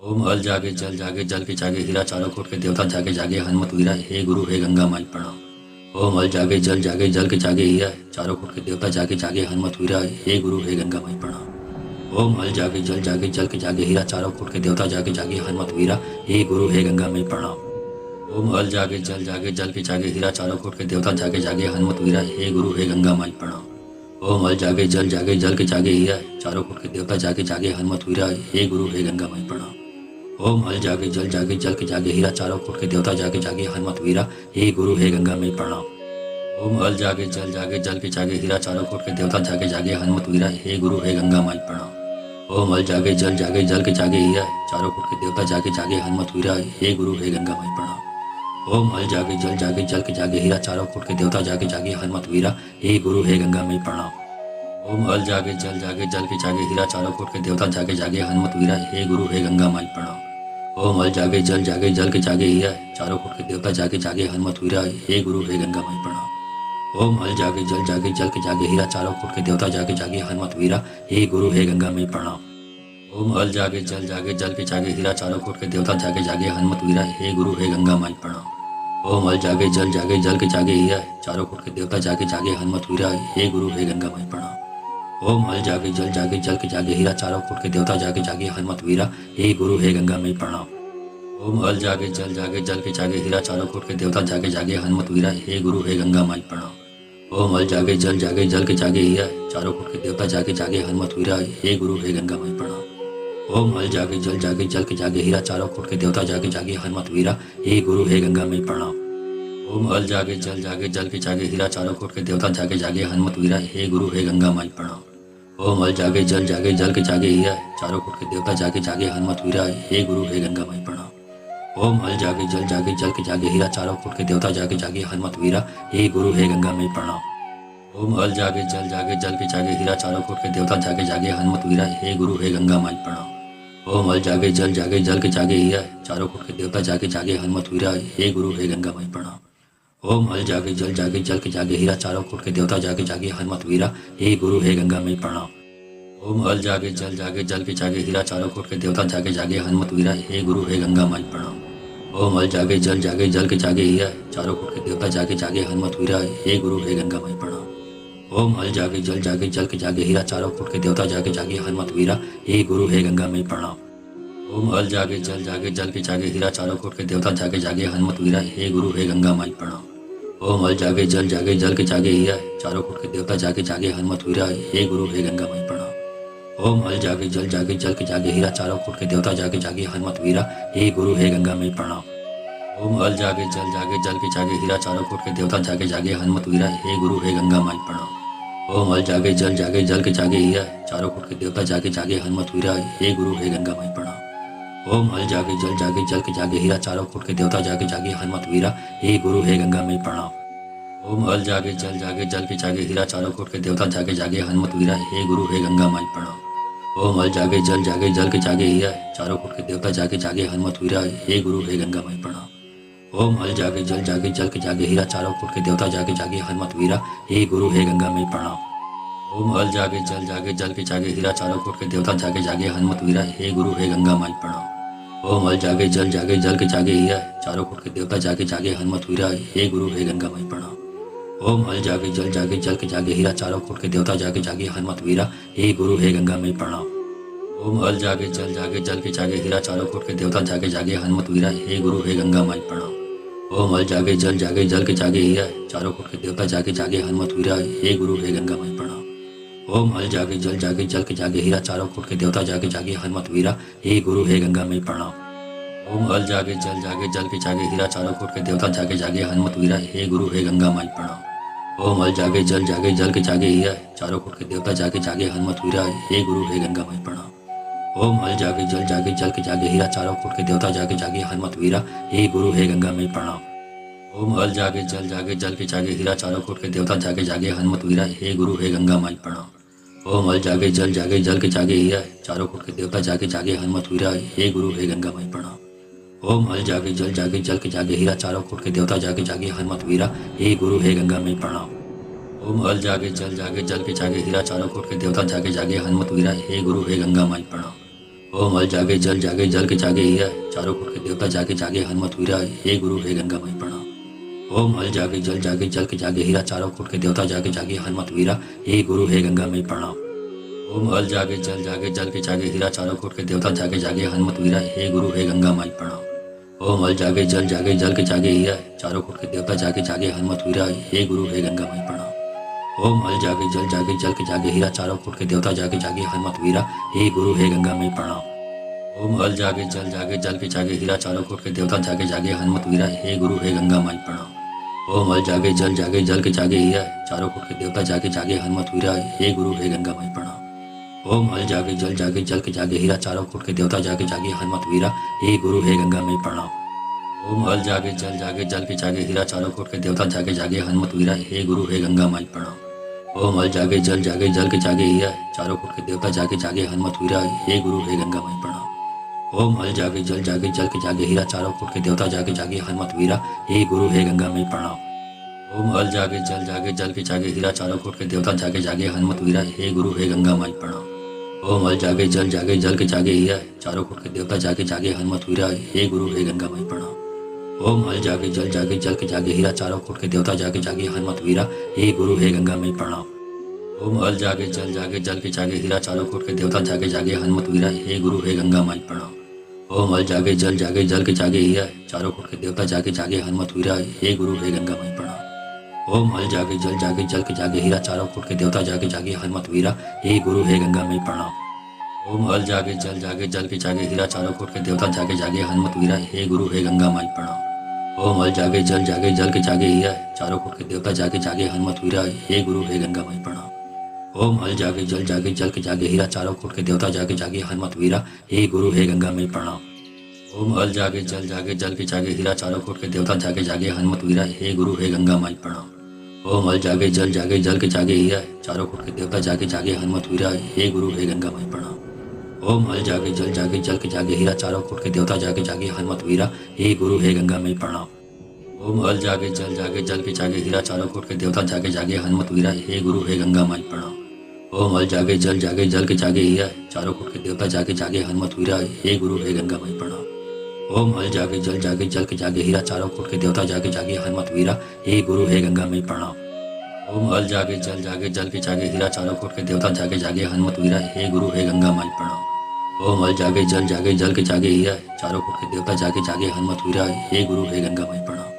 ओम हल जागे जल के जागे हीरा चारों कोट के देवता जागे जागे हनुमत वीरा हे गुरु हे गंगा मई प्रणाम। ओम हल जागे जल के जागे हीरा चारों कोट के देवता जागे जागे हनुमत वीरा हे गुरु हे गंगा मई प्रणाम। ओम हल जागे जल के जागे हीरा चारों कोट के देवता जागे जागे हनुमत वीरा हे गुरु हे गंगा माई प्रणाम। ओम हल जागे जल के जागे हीरा चारों कोट के देवता जागे जागे हनुमत वीरा हे गुरु हे गंगा मई प्रणाम। ओम हल जागे जल के जागे हीरा चारों कोट के देवता जागे जागे हनुमत वीरा हे गुरु हे गंगा मई प्रणाम। ओम हल जागे जल के जागे हीरा चारों कोट के देवता जागे जागे हनुमत वीरा हे गुरु हे गंगा माई प्रणाम। ओम हल जागे जल के जागे हीरा चारों कोट के देवता जागे जागे हनुमत वीरा हे गुरु हे गंगा मई प्रणाम। ओम हल जागे जल के जागे हीरा चारों कोट के देवता जागे जागे हनुमत वीरा हे गुरु हे गंगा मई प्रणाम। ओम हल जागे जल के जागे हीरा चारों कोट के देवता जागे जागे हनुमत वीरा हे गुरु हे गंगा माई प्रणाम। ओम हल जागे जल के जागे हीरा चारों कोट के देवता जागे जागे हनुमत वीरा हे गुरु हे गंगा मई प्रणाम। ओम हल जागे जल के जागे हीरा चारों कोट के देवता जागे जागे हनुमत वीरा हे गुरु हे गंगा मई प्रणाम। ओम हल जागे जल के जागे हीरा चारों कोट के देवता जागे जागे हनुमत वीरा हे गुरु हे गंगा माई प्रणाम। ओम हल जागे जल जागे जल के जागे हीरा चारों कुट के देवता जागे जागे हनुमत वीरा हे गुरु हे गंगा मई प्रणाम। ओम हल जागे जल के जागे हीरा चारों कुट के देवता जागे जागे हनुमत वीरा हे गुरु हे गंगा मई प्रणाम। ओम हल जागे जल के जागे हीरा चारों कुट के देवता जागे जागे हनुमत वीरा हे गुरु हे गंगा मई प्रणाम। ओम हल जागे जल के जागे हीरा चारों कुट के देवता जागे जागे हनुमत वीरा हे गुरु हे गंगा मई प्रणाम। ओम हल जागे जल के जागे हीरा चारों कुट के देवता जागे जागे हनुमत वीरा हे गुरु हे गंगा मई प्रणाम। ओम हल जागे जल के जागे हीरा चारों कोट के देवता जागे जागे हनुमत वीरा हे गुरु हे गंगा माई प्रणाम। ओम हल जागे जल के जागे हीरा चारों कोट के देवता जागे जागे हनुमत वीरा हे गुरु हे गंगा माई प्रणाम। ओम हल जागे जल के जागे हीरा चारों कोट के देवता जागे जागे हनुमत वीरा हे गुरु हे गंगा माई प्रणाम। ओम हल जागे जल के जागे हीरा चारों कोट के देवता जागे जागे हनुमत वीरा हे गुरु हे गंगा माई प्रणाम। ओम हल जागे जल के जागे हीरा चारों कोट के देवता जागे जागे हनुमत वीरा हे गुरु हे गंगा माई प्रणाम। ओम हल जागे जल के जागे हीरा चारों कोट के देवता जागे जागे हनुमत वीरा हे गुरु हे गंगा मई प्रणाम। ओम हल जागे जल के जागे हीरा चारों कोट के देवता जागे जागे हनुमत वीरा हे गुरु हे गंगा मई प्रणाम। ओम हल जागे जल के जागे हीरा चारों कोट के देवता जागे जागे हनुमत वीरा हे गुरु हे गंगा मई प्रणाम। ओम हल जागे जल के जागे हीरा चारों कोट के देवता जागे जागे हनुमत वीरा हे गुरु हे गंगा मई प्रणाम। ओम हल जागे जल के जागे हीरा चारों कोट के देवता जागे जागे हनुमत वीरा हे गुरु हे गंगा माई प्रणाम। ओम हल जागे जल के जागे हीरा चारों कोट के देवता जागे जागे हनुमत वीरा हे गुरु हे गंगा मई प्रणाम। ओम हल जागे जल के जागे हीरा चारों कोट के देवता जागे जागे हनुमत वीरा हे गुरु हे गंगा मई प्रणाम। ओम हल जागे जल के जागे हीरा चारों कोट के देवता जागे जागे हनुमत वीरा हे गुरु हे गंगा माई प्रणाम। ओम हल जागे जल के जागे हीरा चारों कोट के देवता जागे जागे हनुमत वीरा हे गुरु हे गंगा मई प्रणाम। ओम हल जागे जल के जागे हीरा चारों कोट के देवता जागे जागे हनुमत वीरा हे गुरु हे गंगा मई प्रणाम। ओम हल जागे जल के जागे हीरा चारों कोट के देवता जागे जागे हनुमत वीरा हे गुरु हे गंगा माई प्रणाम। ओम हल जागे जल के जागे हीरा चारों कोट के देवता जागे जागे हनुमत वीरा हे गुरु हे गंगा मई प्रणाम। ओम हल जागे जल के जागे हीरा चारों कोट के देवता जागे जागे हनुमत वीरा हे गुरु हे गंगा मई प्रणाम। ओम हल जागे जल के जागे हीरा चारों कोट के देवता जागे जागे हनुमत वीरा हे गुरु हे गंगा माई प्रणाम। ओम हल जागे जल के जागे हीरा चारों कोट के देवता जागे जागे हनुमत वीरा हे गुरु हे गंगा मई प्रणाम। ओम हल जागे जल के जागे हीरा चारों कोट के देवता जागे जागे हनुमत वीरा हे गुरु हे गंगा मई प्रणाम। ओम हल जागे जल के जागे हीरा चारों कोट के देवता जागे जागे हनुमत वीरा हे गुरु हे गंगा मई प्रणाम। ओम हल जागे जल के जागे हीरा चारों कोट के देवता जागे जागे हनुमत वीरा हे गुरु हे गंगा मई प्रणाम। ओम हल जागे जल के जागे हीरा चारों कोट के देवता जागे जागे हनुमत वीरा हे गुरु हे गंगा मई प्रणाम। ओम हल जागे जल के जागे हीरा चारों कोट के देवता जागे जागे हनुमत वीरा हे गुरु हे गंगा माई प्रणाम। ओम हल जागे जल के जागे हीरा चारों कोट के देवता जागे जागे हनुमत वीरा हे गुरु हे गंगा मई प्रणाम। ओम हल जागे जल के जागे हीरा चारों कोट के देवता जागे जागे हनुमत वीरा हे गुरु हे गंगा मई प्रणाम। ओम हल जागे जल के जागे हीरा चारों कोट के देवता जागे जागे हनुमत वीरा हे गुरु हे गंगा माई प्रणाम। ओम हल जागे जल के जागे हीरा चारों कोट के देवता जागे जागे हनुमत वीरा हे गुरु हे गंगा मई प्रणाम। ओम हल जागे जल के जागे हीरा चारों कोट के देवता जागे जागे हनुमत वीरा हे गुरु हे गंगा मई प्रणाम। ओम हल जागे जल के जागे हीरा चारों कोट के देवता जागे जागे हनुमत वीरा हे गुरु हे गंगा माई प्रणाम। ओम हल जागे जल के जागे हीरा चारों कोट के देवता जागे जागे हनुमत वीरा हे गुरु हे गंगा मई प्रणाम। ओम हल जागे जल के जागे हीरा चारों कोट के देवता जागे जागे हनुमत वीरा हे गुरु हे गंगा मई प्रणाम। ओम हल जागे जल के जागे हीरा चारों कोट के देवता जागे जागे हनुमत वीरा हे गुरु हे गंगा माई प्रणाम। ओम हल जागे जल के जागे हीरा चारों कोट के देवता जागे जागे हनुमत वीरा हे गुरु हे गंगा मई प्रणाम। ओम हल जागे जल के जागे हीरा चारों कोट के देवता जागे जागे हनुमत वीरा हे गुरु हे गंगा मई प्रणाम। ओम हल जागे जल के जागे हीरा चारों कोट के देवता जागे जागे हनुमत वीरा हे गुरु हे गंगा माई प्रणाम। ओम हल जागे जल के जागे हीरा चारों कोट के देवता जागे जागे हनुमत वीरा हे गुरु हे गंगा मई प्रणाम। ओम हल जागे जल के जागे हीरा चारों कोट के देवता जागे जागे हनुमत वीरा हे गुरु हे गंगा मई प्रणाम। ओम हल जागे जल के जागे हीरा चारों कोट के देवता जागे जागे हनुमत वीरा हे गुरु हे गंगा माई प्रणाम। ओम हल जागे जल के जागे हीरा चारों कोट के देवता जागे जागे हनुमत वीरा हे गुरु हे गंगा मई प्रणाम। ओम हल जागे जल के जागे हीरा चारों कोट के देवता जागे जागे हनुमत वीरा हे गुरु हे गंगा मई प्रणाम। ओम हल जागे जल के जागे हीरा चारों कोट के देवता जागे जागे हनुमत वीरा हे गुरु हे गंगा माई प्रणाम। ओम हल जागे जल के जागे हीरा चारों कोट के देवता जागे जागे हनुमत वीरा हे गुरु हे गंगा मई प्रणाम। ओम हल जागे जल जागे जल के जागे हीरा चारों कोट के देवता जागे जागे हनुमत वीरा हे गुरु हे गंगा मई प्रणाम। ओम हल जागे जल के जागे हीरा चारों कोट के देवता जागे जागे हनुमत वीरा हे गुरु हे गंगा मई प्रणाम। ओम हल जागे जल के जागे हीरा चारों कोट के देवता जागे जागे हनुमत वीरा हे गुरु हे गंगा मई प्रणाम। ओम हल जागे जल के जागे हीरा चारों कोट के देवता जागे जागे हनुमत वीरा हे गुरु हे गंगा मई प्रणाम। ओम हल जागे जल के जागे हीरा चारों कोट के देवता जागे जागे हनुमत वीरा हे गुरु हे गंगा माई प्रणाम। ओम हल जागे जल के जागे हीरा चारों कोट के देवता जागे जागे हनुमत वीरा हे गुरु हे गंगा माई प्रणाम। ओम हल जागे जल के जागे हीरा चारों कोट के देवता जागे जागे हनुमत वीरा हे गुरु हे गंगा मई प्रणाम। ओम हल जागे जल के जागे हीरा चारों कोट के देवता जागे जागे हनुमत वीरा हे गुरु हे गंगा माई प्रणाम। ओम हल जागे जल के जागे हीरा चारों कोट के देवता जागे जागे हनुमत वीरा हे गुरु हे गंगा मई प्रणाम। ओम हल जागे जल के जागे हीरा चारों कोट के देवता जागे जागे हनुमत वीरा हे गुरु हे गंगा मई प्रणाम। ओम हल जागे जल के जागे हीरा चारों कोट के देवता जागे जागे हनुमत वीरा हे गुरु हे गंगा मई प्रणाम। ओम हल जागे जल के जागे हीरा चारों कोट के देवता जागे जागे हनुमत वीरा हे गुरु हे गंगा मई प्रणाम। ओम हल जागे जल के जागे हीरा चारों कोट के देवता जागे जागे हनुमत वीरा हे गुरु हे गंगा मई प्रणाम। ओम हल जागे जल के जागे हीरा चारों कोट के देवता जागे जागे हनुमत वीरा हे गुरु हे गंगा माई प्रणाम। ओम हल जागे जल के जागे हीरा चारों कोट के देवता जागे जागे हनुमत वीरा हे गुरु हे गंगा मई प्रणाम। ओम हल जागे जल के जागे हीरा चारों कोट के देवता जागे जागे हनुमत वीरा हे गुरु हे गंगा मई प्रणाम।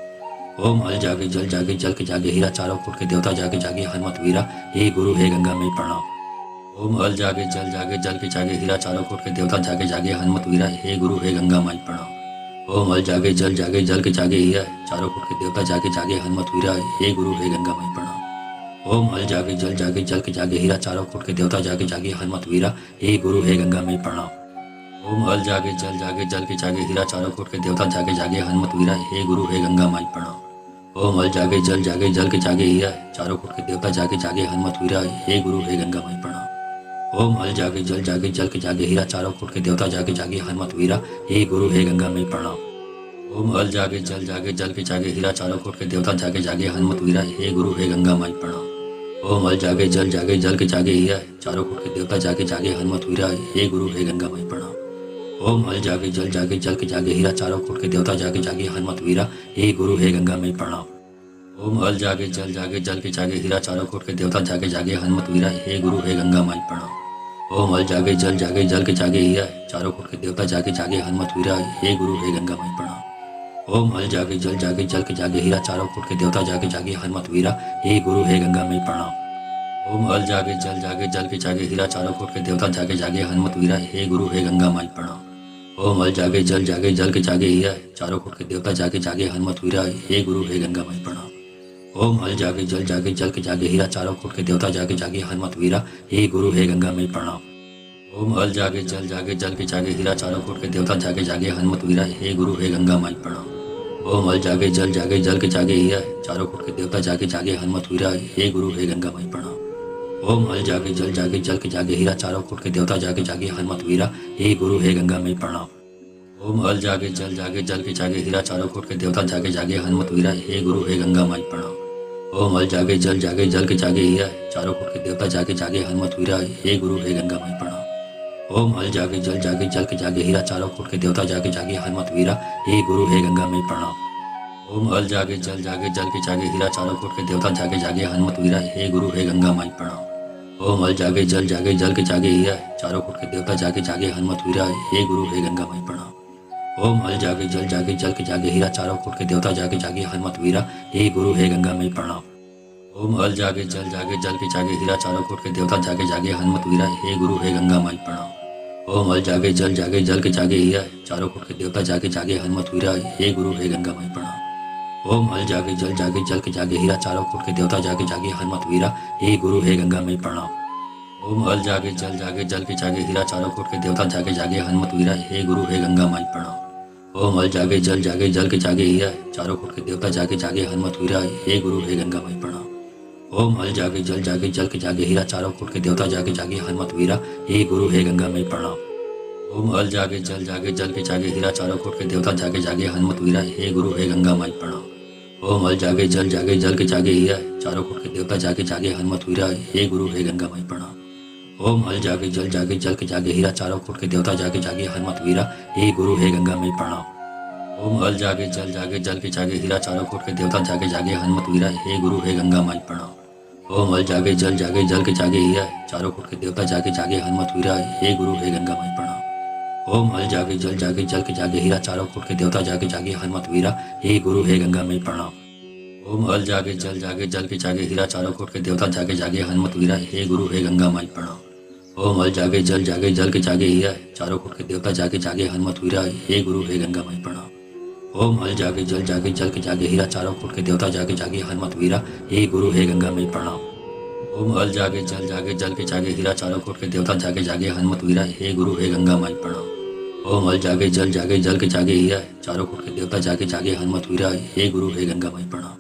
ओम हल जागे जल के जागे हीरा चारों कोट के देवता जागे जागे हनुमत वीरा हे गुरु हे गंगा माई प्रणाम। ओम हल जागे जल के जागे हीरा चारों कोट के देवता जागे जागे हनुमत वीरा हे गुरु हे गंगा मई प्रणाम। ओम हल जागे जल के जागे हीरा चारों कोट के देवता जागे जागे हनुमत वीरा हे गुरु हे गंगा मई प्रणाम। ओम हल जागे जल के जागे हीरा चारों कोट के देवता जागे जागे हनुमत वीरा हे गुरु हे गंगा माई प्रणाम। ओम हल जागे जल के जागे हीरा चारों कोट के देवता जागे जागे हनुमत वीरा हे गुरु हे गंगा मई प्रणाम। ओम हल जागे जल के जागे हीरा चारों कोट के देवता जागे जागे हनुमत वीरा हे गुरु हे गंगा मई प्रणाम। ओम हल जागे जल के जागे हीरा चारों कोट के देवता जागे जागे हनुमत वीरा हे गुरु हे गंगा माई प्रणाम। ओम हल जागे जल के जागे हीरा चारों कोट के देवता जागे जागे हनुमत वीरा हे गुरु हे गंगा मई प्रणाम। ओम हल जागे जल के जागे हीरा चारों कोट के देवता जागे जागे हनुमत वीरा हे गुरु हे गंगा मई प्रणाम। ओम हल जागे जल के जागे हीरा चारों कोट के देवता जागे जागे हनुमत वीरा हे गुरु हे गंगा माई प्रणाम। ओम हल जागे जल के जागे हीरा चारों कोट के देवता जागे जागे हनुमत वीरा हे गुरु हे गंगा मई प्रणाम। ओम हल जागे जल के जागे हीरा चारों कोट के देवता जागे जागे हनुमत वीरा हे गुरु हे गंगा मई प्रणाम। ओम हल जागे जल के जागे हीरा चारों कोट के देवता जागे जागे हनुमत वीरा हे गुरु हे गंगा माई प्रणाम। ओम हल जागे जल के जागे हीरा चारों कोट के देवता जागे जागे हनुमत वीरा हे गुरु हे गंगा मई प्रणाम। ओम हल जागे जल के जागे हीरा चारों कोट के देवता जागे जागे हनुमत वीरा हे गुरु हे गंगा मई प्रणाम। ओम हल जागे जल के जागे हीरा चारों कोट के देवता जागे जागे हनुमत वीरा हे गुरु हे गंगा माई प्रणाम। ओम हल जागे जल के जागे हीरा चारों कोट के देवता जागे जागे हनुमत वीरा हे गुरु हे गंगा मई प्रणाम। ओम हल जागे जल के जागे हीरा चारों कोट के देवता जागे जागे हनुमत वीरा हे गुरु हे गंगा मई प्रणाम। ओम हल जागे जल के जागे हीरा चारों कोट के देवता जागे जागे हनुमत वीरा हे गुरु हे गंगा माई प्रणाम। ओम हल जागे जल के जागे हीरा चारों कोट के देवता जागे जागे हनुमत वीरा हे गुरु हे गंगा मई प्रणाम। ओम हल जागे जल के जागे हीरा चारों कोट के देवता जागे जागे हनुमत वीरा हे गुरु हे गंगा मई प्रणाम। ओम हल जागे जल के जागे हीरा चारों कोट के देवता जागे जागे हनुमत वीरा हे गुरु हे गंगा माई प्रणाम। ओम हल जागे जल के जागे हीरा चारों कोट के देवता जागे जागे हनुमत वीरा हे गुरु हे गंगा मई प्रणाम। ओम हल जागे जल के जागे हीरा चारों कोट के देवता जागे जागे हनुमत वीरा हे गुरु हे गंगा मई प्रणाम। ओम हल जागे जल के जागे हीरा चारों कोट के देवता जागे जागे हनुमत वीरा हे गुरु हे गंगा माई प्रणाम। ओम हल जागे जल के जागे हीरा चारों कोट के देवता जागे जागे हनुमत वीरा हे गुरु हे गंगा मई प्रणाम। ओम हल जागे जल के जागे हीरा चारों कोट के देवता जागे जागे हनुमत वीरा हे गुरु हे गंगा मई प्रणाम। ओम हल जागे जल के जागे हीरा चारों कोट के देवता जागे जागे हनुमत वीरा हे गुरु हे गंगा माई प्रणाम। ओम हल जागे जल के जागे हीरा चारों कोट के देवता जागे जागे हनुमत वीरा हे गुरु हे गंगा मई प्रणाम। ओम हल जागे जल के जागे हीरा चारों कोट के देवता जागे जागे हनुमत वीरा हे गुरु हे गंगा मई प्रणाम। ओम हल जागे जल के जागे हीरा चारों कोट के देवता जागे जागे हनुमत वीरा हे गुरु हे गंगा माई प्रणाम। ओम हल जागे जल के जागे हीरा चारों कोट के देवता जागे जागे हनुमत वीरा हे गुरु हे गंगा मई प्रणाम। ओम हल जागे जल के जागे हीरा चारों कोट के देवता जागे जागे हनुमत वीरा हे गुरु हे गंगा मई प्रणाम। ओम हल जागे जल जागे जल के जागे हीरा चारों कोट के देवता जागे जागे हनुमत वीरा हे गुरु हे गंगा माई प्रणाम। ओम हल जागे जल जल के जागे हीरा चारों कोट के देवता जागे जागे हनुमत वीरा हे गुरु हे गंगा माई प्रणाम। ओम हल जागे जल के जागे हीरा चारों कोट के देवता जागे जागे हनुमत वीरा हे गुरु हे गंगा माई प्रणाम। ओम हल जागे जल के जागे हीरा चारों कोट के देवता जागे जागे हनुमत वीरा हे गुरु हे गंगा माई प्रणाम। ओम हल जागे जल के जागे हीरा चारों कोट के देवता जागे जागे हनुमत वीरा हे गुरु हे गंगा माई प्रणाम। ओम हल जागे जल के जागे हीरा चारों कोट के देवता जागे जागे हनुमत वीरा हे गुरु हे गंगा माई प्रणाम। ओम हल जागे जल के जागे हीरा चारों कोट के देवता जागे जागे हनुमत वीरा हे गुरु हे गंगा माई प्रणाम। ओम हल जागे जल के जागे हीरा चारों कोट के देवता जागे जागे हनुमत वीरा हे गुरु हे गंगा माई प्रणाम।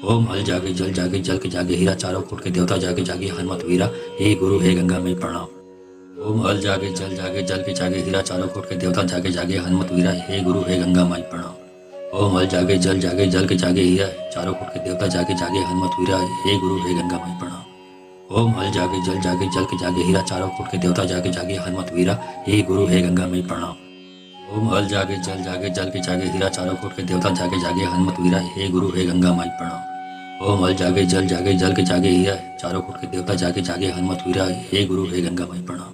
ओम हल जागे जल के जागे हीरा चारों कोट के देवता जागे जागे हनुमत वीरा हे गुरु हे गंगा माई प्रणाम। ओम हल जागे जल के जागे हीरा चारों कोट के देवता जागे जागे हनुमत वीरा हे गुरु हे गंगा माई प्रणाम। ओम हल जागे जल के जागे हीरा चारों कोट के देवता जागे जागे हनुमत वीरा हे गुरु हे गंगा माई प्रणाम। ओम हल जागे जल के जागे हीरा चारों कोट के देवता जागे जागे हनुमत वीरा हे गुरु हे गंगा माई प्रणाम। ओम हल जागे जल के जागे हीरा चारों कोट के देवता जागे जागे हनुमत वीरा हे गुरु हे गंगा माई प्रणाम। ओम हल जागे जल के जागे हीरा चारों कोट के देवता जागे जागे हनुमत वीरा हे गुरु हे गंगा माई प्रणाम।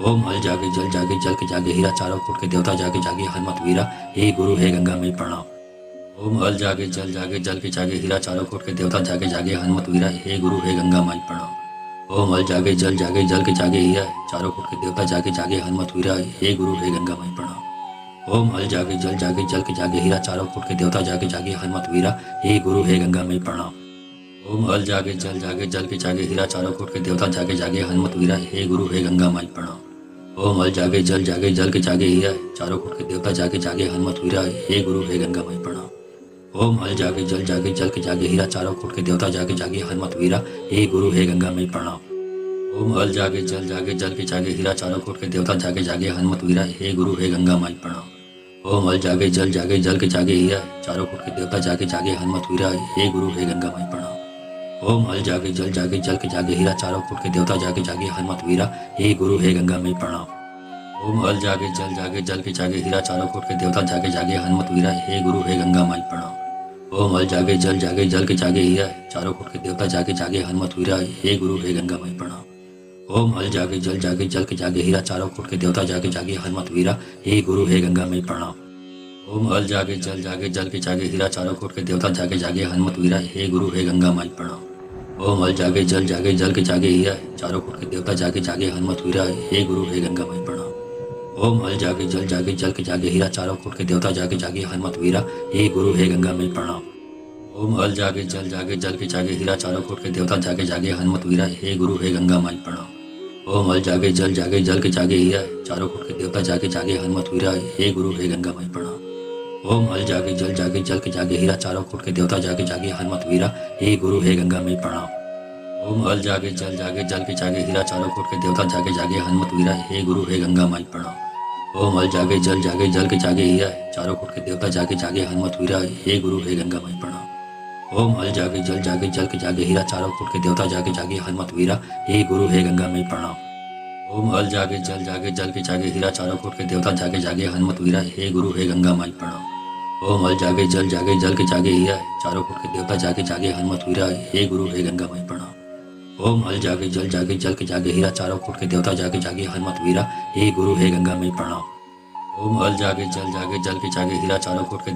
ओम हल जागे जल के जागे हीरा चारों कोट के देवता जागे जागे हनुमत वीरा हे गुरु हे गंगा माई प्रणाम। ओम हल जागे जल के जागे हीरा चारों कोट के देवता जागे जागे हनुमत वीरा हे गुरु हे गंगा माई प्रणाम। ओम हल जागे जल के जागे हीरा चारों कोट के देवता जागे जागे हनुमत वीरा हे गुरु हे गंगा माई प्रणाम। ओम हल जागे जल के जागे हीरा चारों कोट के देवता जागे जागे हनुमत वीरा हे गुरु हे गंगा माई प्रणाम। ओम हल जागे जल के जागे हीरा चारों कोट के देवता जागे जागे हनुमत वीरा हे गुरु हे गंगा माई प्रणाम। ओम हल जागे जल के जागे हीरा चारों कोट के देवता जागे जागे हनुमत वीरा हे गुरु हे गंगा माई प्रणाम। ओम हल जागे जल के जागे हीरा चारों कोट के देवता जागे जागे हनुमत वीरा हे गुरु हे गंगा माई प्रणाम। ओम हल जागे जल के जागे हीरा चारों कोट के देवता जागे जागे हनुमत वीरा हे गुरु हे गंगा माई प्रणाम। ओम हल जागे जल के जागे हीरा चारों कोट के देवता जागे जागे हनुमत वीरा हे गुरु हे गंगा माई प्रणाम। ओम हल जागे जल के जागे हीरा चारों कोट के देवता जागे जागे हनुमत वीरा हे गुरु हे गंगा माई प्रणाम। ओम हल जागे जल के जागे हीरा चारों कोट के देवता जागे जागे हनुमत वीरा हे गुरु हे गंगा माई प्रणाम। ओम हल जागे जल के जागे हीरा चारों कोट के देवता जागे जागे हनुमत वीरा हे गुरु हे गंगा माई प्रणाम। ओम हल जागे जल के जागे हीरा चारों कोट के देवता जागे जागे हनुमत वीरा हे गुरु हे गंगा माई प्रणाम। ओम हल जागे जल के जागे हीरा चारों कोट के देवता जागे जागे हनुमत वीरा हे गुरु हे गंगा माई प्रणाम। ओम हल जागे जल के जागे हीरा चारों कोट के देवता जागे जागे हनुमत वीरा हे गुरु हे गंगा माई प्रणाम। ओम हल जागे जल के जागे हीरा चारों कोट के देवता जागे जागे हनुमत वीरा हे गुरु हे गंगा माई प्रणाम। ओम हल जागे जल के जागे हीरा चारों कोट के देवता जागे जागे हनुमत वीरा हे गुरु हे गंगा माई प्रणाम। ओम हल जागे जल के जागे हीरा चारों कोट के देवता जागे जागे हनुमत वीरा हे गुरु हे गंगा माई प्रणाम। ओम हल जागे जल के जागे हीरा चारों कोट के देवता जागे जागे हनुमत वीरा हे गुरु हे गंगा माई प्रणाम। ओम हल जागे जल के जागे हीरा चारों कोट के देवता जागे जागे हनुमत वीरा हे गुरु हे गंगा माई प्रणाम। ओम हल जागे जल के जागे हीरा चारों कोट के देवता जागे जागे हनुमत वीरा हे गुरु हे गंगा माई प्रणाम। ओम हल जागे जल के जागे हीरा चारों कोट के देवता जागे जागे हनुमत वीरा हे गुरु हे गंगा माई प्रणाम। ओम हल जागे जल के जागे हीरा चारों कोट के देवता जागे जागे हनुमत वीरा हे गुरु हे गंगा माई प्रणाम। ओम हल जागे जल के जागे हीरा चारों कोट के देवता जागे जागे हनुमत वीरा हे गुरु हे गंगा माई प्रणाम। ओम हल जागे जल के जागे हीरा चारों कोट के देवता जागे जागे हनुमत वीरा हे गुरु हे गंगा माई प्रणाम। ओम हल जागे जल के जागे हीरा चारों कोट के देवता जागे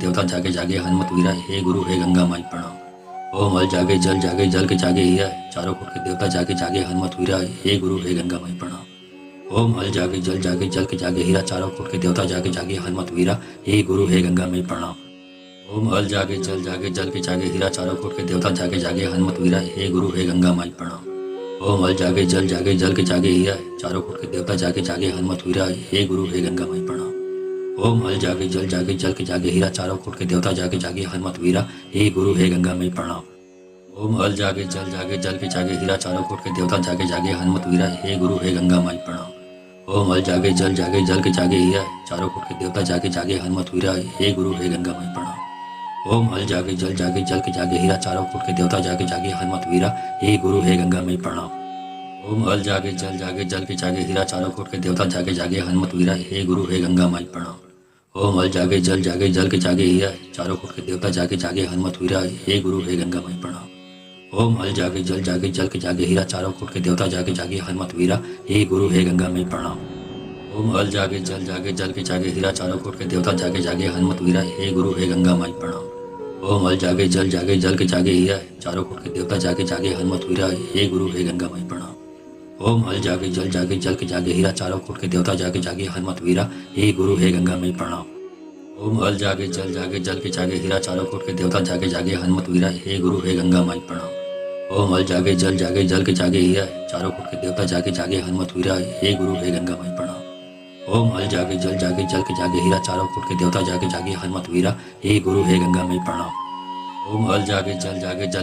जागे हनुमत वीरा हे गुरु हे गंगा माई प्रणाम। ओम हल जागे जल के जागे हीरा चारों कोट के देवता जागे जागे हनुमत वीरा हे गुरु हे गंगा माई प्रणाम। ओम हल जागे जल के जागे हीरा चारों कोट के देवता जागे जागे हनुमत वीरा हे गुरु हे गंगा माई प्रणाम। ओम हल जागे जल के जागे हीरा चारों कोट के देवता जागे जागे हनुमत वीरा हे गुरु हे गंगा माई प्रणाम। ओम हल जागे जल के जागे हीरा चारों कोट के देवता जागे जागे हनुमत वीरा हे गुरु हे गंगा माई प्रणाम। ओम हल जागे जल के जागे हीरा चारों कोट के देवता जागे जागे हनुमत वीरा हे गुरु हे गंगा माई प्रणाम। ओम हल जागे जल के जागे हीरा चारों कोट के देवता जागे जागे हनुमत वीरा हे गुरु हे गंगा माई प्रणाम। ओम हल जागे जल के जागे हीरा चारों कोट के देवता जागे जागे हनुमत वीरा हे गुरु हे गंगा माई प्रणाम। ओम हल जागे जल के जागे हीरा चारों कोट के देवता जागे जागे हनुमत वीरा हे गुरु हे गंगा माई प्रणाम। ओम हल जागे जल के जागे हीरा चारों कोट के देवता जागे जागे हनुमत वीरा हे गुरु हे गंगा माई प्रणाम। ओम हल जागे जल के जागे हीरा, चारों कुट के देवता जागे जागे हनुमत वीरा, हे गुरु हे गंगा माई प्रणाम। ओम हल जागे जल के जागे हीरा, चारों कुट के देवता जागे जागे हनुमत वीरा, हे गुरु हे गंगा माई प्रणाम। ओम हल जागे जल के जागे हीरा, चारों कुट के देवता जागे जागे हनुमत वीरा, हे गुरु हे गंगा माई प्रणाम। ओम हल जागे जल के जागे हीरा, चारों कुट के देवता जागे जागे हनुमत वीरा, हे गुरु हे गंगा माई प्रणाम। ओम हल जागे जल के जागे हीरा, चारों कुट के देवता जागे जागे हनुमत वीरा, हे गुरु हे गंगा माई प्रणाम। ओम हल जागे जल के जागे हीरा, चारों कुट के देवता जागे जागे हनुमत वीरा, हे गुरु हे गंगा माई प्रणाम। ओम हल जागे जल के जागे हीरा, चारों कुट के देवता जागे जागे हनुमत वीरा, हे गुरु हे गंगा माई प्रणाम। ओम हल जागे जल के जागे हीरा, चारों कुट के देवता जागे जागे हनुमत वीरा, हे गुरु हे गंगा माई प्रणाम। ओम हल जागे जल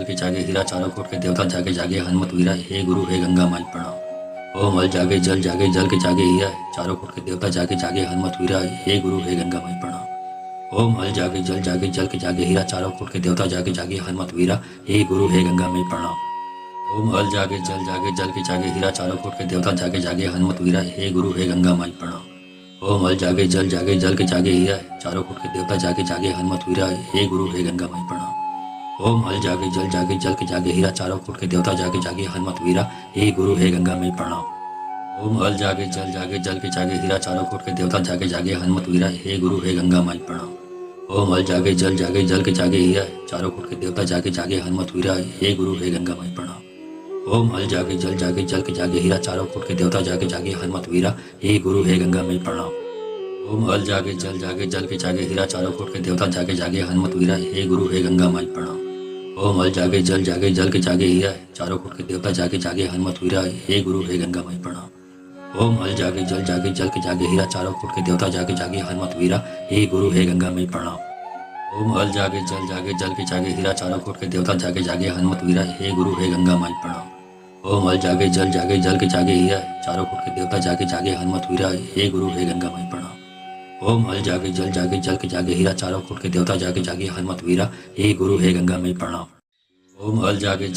के जागे हीरा, चारों कुट के देवता जागे जागे हनुमत वीरा, हे गुरु हे गंगा माई प्रणाम। ओम हल जागे जल के जागे हीरा, चारों कुट के देवता जागे जागे हनुमत वीरा, हे गुरु हे गंगा माई प्रणाम। ओम हल जागे जल के जागे हीरा, चारों कुट के देवता जागे जागे हनुमत वीरा, हे गुरु हे गंगा माई प्रणाम। ओम हल जागे जल के जागे हीरा, चारों कुट के देवता जागे जागे हनुमत वीरा, हे गुरु हे गंगा माई प्रणाम। ओम हल जागे जल के जागे हीरा, चारों कुट के देवता जागे जागे हनुमत वीरा, हे गुरु हे गंगा माई प्रणाम। ओम हल जागे जल के जागे हीरा, चारों कुट के देवता जागे जागे हनुमत वीरा, हे गुरु हे गंगा माई प्रणाम। ओम हल जागे जल के जागे हीरा, चारों कुट के देवता जागे जागे हनुमत वीरा, हे गुरु हे गंगा माई प्रणाम। ओम हल जागे जल के जागे हीरा, चारों कुट के देवता जागे जागे हनुमत वीरा, हे गुरु हे गंगा माई प्रणाम। ओम हल जागे जल के जागे हीरा, चारों कुट के देवता जागे जागे हनुमत वीरा, हे गुरु हे गंगा माई प्रणाम। ओम हल जागे जल के जागे हीरा, चारों कुट के देवता जागे जागे हनुमत वीरा, हे गुरु हे गंगा माई प्रणाम। ओम हल जागे जल के जागे हीरा, चारों कुट के देवता जागे जागे हनुमत वीरा, हे गुरु हे गंगा माई प्रणाम। ओम हल जागे जल के जागे हीरा, चारों कुट के देवता जागे जागे हनुमत वीरा, हे गुरु हे गंगा माई प्रणाम। ओम हल जागे जल के जागे हीरा, चारों कुट के देवता जागे जागे हनुमत वीरा, हे गुरु हे गंगा माई प्रणाम। ओम हल जागे जल के जागे हीरा, चारों कुट के देवता जागे जागे हनुमत वीरा, हे गुरु हे गंगा माई प्रणाम। ओम हल जागे जल के जागे हीरा, चारों कुट के देवता जागे जागे हनुमत वीरा, हे गुरु हे गंगा माई प्रणाम। ओम हल जागे जल के जागे हीरा, चारों कुट के देवता जागे जागे हनुमत वीरा, हे गुरु हे गंगा माई प्रणाम। ओम हल जागे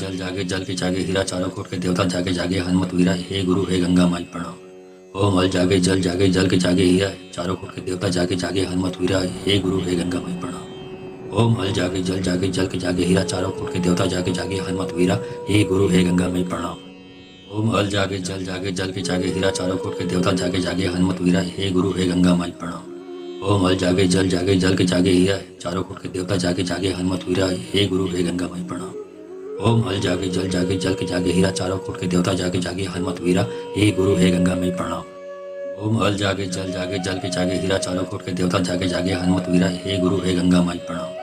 जल के जागे हीरा, चारों कुट के देवता जागे जागे हनुमत वीरा, हे गुरु हे गंगा माई प्रणाम। ओम हल जागे जल के जागे हीरा, चारों कुट के देवता जागे जागे हनुमत वीरा, हे गुरु हे गंगा माई प्रणाम। ओम हल जागे जल के जागे हीरा, चारों कुट के देवता जागे जागे हनुमत वीरा, हे गुरु हे गंगा माई प्रणाम। ओम हल जागे जल के जागे हीरा, चारों कुट के देवता जागे जागे हनुमत वीरा, हे गुरु हे गंगा माई प्रणाम। ओम हल जागे जल के जागे हीरा, चारों कुट के देवता जागे जागे हनुमत वीरा, हे गुरु हे गंगा माई प्रणाम। ओम हल जागे जल के जागे हीरा, चारों कुट के देवता जागे जागे हनुमत वीरा, हे गुरु हे गंगा माई प्रणाम। ओम हल जागे जल के जागे हीरा, चारों कुट के देवता जागे जागे हनुमत वीरा, हे गुरु हे गंगा माई प्रणाम।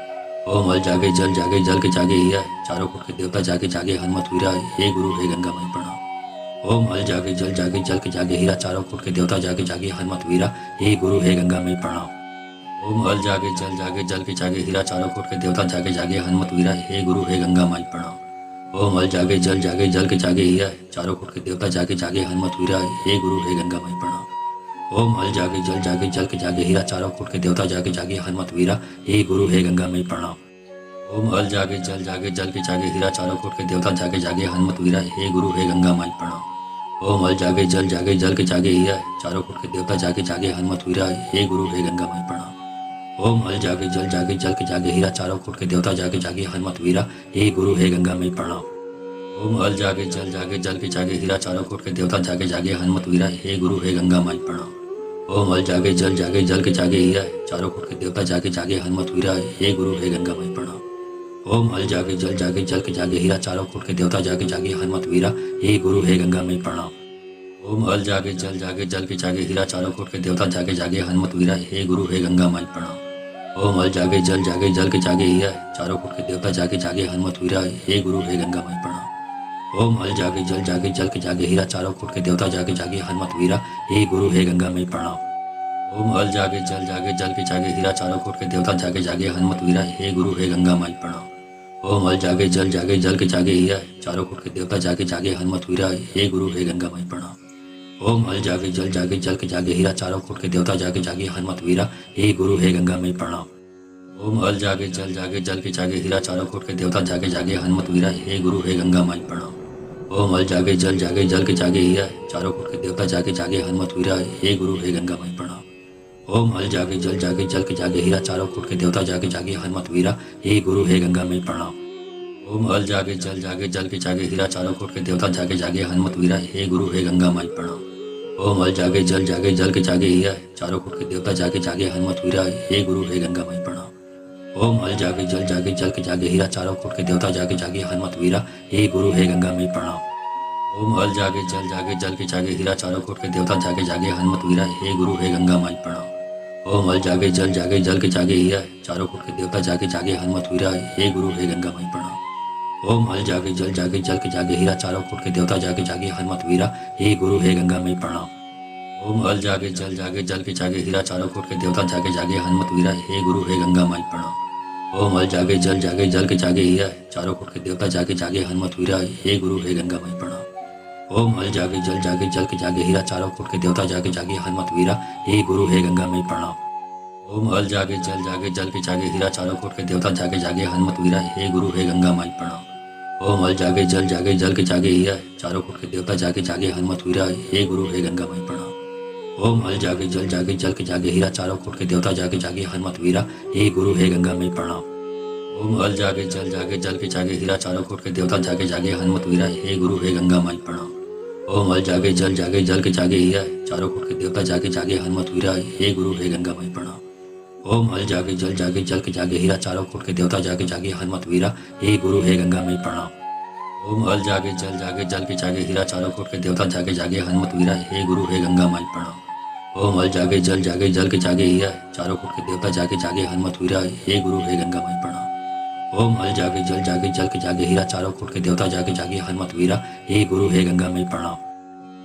ओम हल जागे जल के जागे हीरा, चारों कुट के देवता जागे जागे हनुमत वीरा, हे गुरु हे गंगा माई प्रणाम। ओम हल जागे जल के जागे हीरा, चारों कुट के देवता जागे जागे हनुमत वीरा, हे गुरु हे गंगा माई प्रणाम। ओम हल जागे जल के जागे हीरा, चारों कुट के देवता जागे जागे हनुमत वीरा, हे गुरु हे गंगा माई प्रणाम। ओम हल जागे जल के जागे हीरा, चारों कुट के देवता जागे जागे हनुमत वीरा, हे गुरु हे गंगा माई प्रणाम। ओम हल जागे जल के जागे हीरा, चारों कुट के देवता जागे जागे हनुमत वीरा, हे गुरु हे गंगा माई प्रणाम। ओम हल जागे जल के जागे हीरा, चारों कुट के देवता जागे जागे हनुमत वीरा, हे गुरु हे गंगा माई प्रणाम। ओम हल जागे जल के जागे हीरा, चारों कुट के देवता जागे जागे हनुमत वीरा, हे गुरु हे गंगा माई प्रणाम। ओम हल जागे जल के जागे हीरा, चारों कुट के देवता जागे जागे हनुमत वीरा, हे गुरु हे गंगा माई प्रणाम। ओम हल जागे जल के जागे हीरा, चारों कुट के देवता जागे जागे हनुमत वीरा, हे गुरु हे गंगा माई प्रणाम। ओम हल जागे जल के जागे हीरा, चारों कुट के देवता जागे जागे हनुमत वीरा, हे गुरु हे गंगा माई प्रणाम। ओम हल जागे जल के जागे हीरा, चारों कुट के देवता जागे जागे हनुमत वीरा, हे गुरु हे गंगा माई प्रणाम। ओम हल जागे जल के जागे हीरा, चारों कुट के देवता जागे जागे हनुमत वीरा, हे गुरु हे गंगा माई प्रणाम। ओम हल जागे जल के जागे हीरा, चारों कुट के देवता जागे जागे हनुमत वीरा, हे गुरु हे गंगा माई प्रणाम। ओम हल जागे जल के जागे हीरा, चारों कुट के देवता जागे जागे हनुमत वीरा, हे गुरु हे गंगा माई प्रणाम। ओम हल जागे जल के जागे हीरा, चारों कुट के देवता जागे जागे हनुमत वीरा, हे गुरु हे गंगा माई प्रणाम। ओम हल जागे जल के जागे हीरा, चारों कुट के देवता जागे जागे हनुमत वीरा, हे गुरु हे गंगा माई प्रणाम। ओम हल जागे जल के जागे हीरा, चारों कुट के देवता जागे जागे हनुमत वीरा, हे गुरु हे गंगा माई प्रणाम। ओम हल जागे जल के जागे हीरा, चारों कुट के देवता जागे जागे हनुमत वीरा, हे गुरु हे गंगा माई प्रणाम। ओम हल जागे जल जागे जल के जागे हीरा चारों फूट के देवता जागे जागे हनुमत वीरा हे गुरु हे गंगा में प्रणाम। ओम हल जागे जल के जागे हीरा चारों फूट के देवता जागे जागे हनुमत वीरा हे गुरु हे गंगा माई प्रणाम। ओम हल जागे जल के जागे हीरा चारों फूट के देवता जागे जागे हनुमत वीरा हे गुरु हे गंगा माई प्रणाम। ओम हल जागे जल के जागे हीरा चारों फूट के देवता जागे जागे हनुमत वीरा हे गुरु हे गंगा माई प्रणाम। ओम हल जागे जल के जागे हीरा चारों फूट के देवता जागे जागे हनुमत वीरा हे गुरु हे गंगा माई प्रणाम। ओम हल जागे जल के जागे हीरा चारों फूट के देवता जागे जागे हनुमत वीरा हे गुरु हे गंगा माई प्रणाम। ओम हल जागे जल के जागे हीरा चारों फूट के देवता जागे जागे हनुमत वीरा हे गुरु हे गंगा माई प्रणाम। ओम हल जागे जल के जागे हीरा चारों फूट के देवता जागे जागे हनुमत वीरा हे गुरु हे गंगा माई प्रणाम। ओम हल जागे जल के जागे हीरा चारों फूट के देवता जागे जागे हनुमत वीरा हे गुरु हे गंगा माई प्रणाम। ओम हल जागे जल के जागे हीरा चारों फूट के देवता जागे जागे हनुमत वीरा हे गुरु हे गंगा में प्रणाम। ओम हल जागे जल के जागे हीरा चारों फूट के देवता जागे जागे हनुमत वीरा हे गुरु हे गंगा माई प्रणाम। ओम हल जागे जल के जागे हीरा चारों फूट के देवता जागे जागे हनुमत वीरा हे गुरु हे गंगा माई प्रणाम। ओम हल जागे जल के जागे हीरा चारों फूट के देवता जागे जागे हनुमत वीरा हे गुरु हे गंगा में प्रणाम। ओम हल जागे जल के जागे हीरा चारों फूट के देवता जागे जागे हनुमत वीरा हे गुरु हे गंगा माई प्रणाम। ओम हल जागे जल के जागे हीरा चारों फूट के देवता जागे जागे हनुमत वीरा हे गुरु हे गंगा माई प्रणाम। ओम हल जागे जल के जागे हीरा चारों फूट के देवता जागे जागे हनुमत वीरा हे गुरु हे गंगा माई प्रणाम। ओम हल जागे जल के जागे हीरा चारों फूट के देवता जागे जागे हनुमत वीरा हे गुरु हे गंगा माई प्रणाम। ओम हल जागे जल के जागे हीरा चारों फूट के देवता जागे जागे हनुमत वीरा हे गुरु हे गंगा माई प्रणाम। ओम हल जागे जल के जागे हीरा चारों फूट के देवता जागे जागे हनुमत वीरा हे गुरु हे गंगा में प्रणाम। ओम हल जागे जल के जागे हीरा चारों फूट के देवता जागे जागे हनुमत वीरा हे गुरु हे गंगा माई प्रणाम।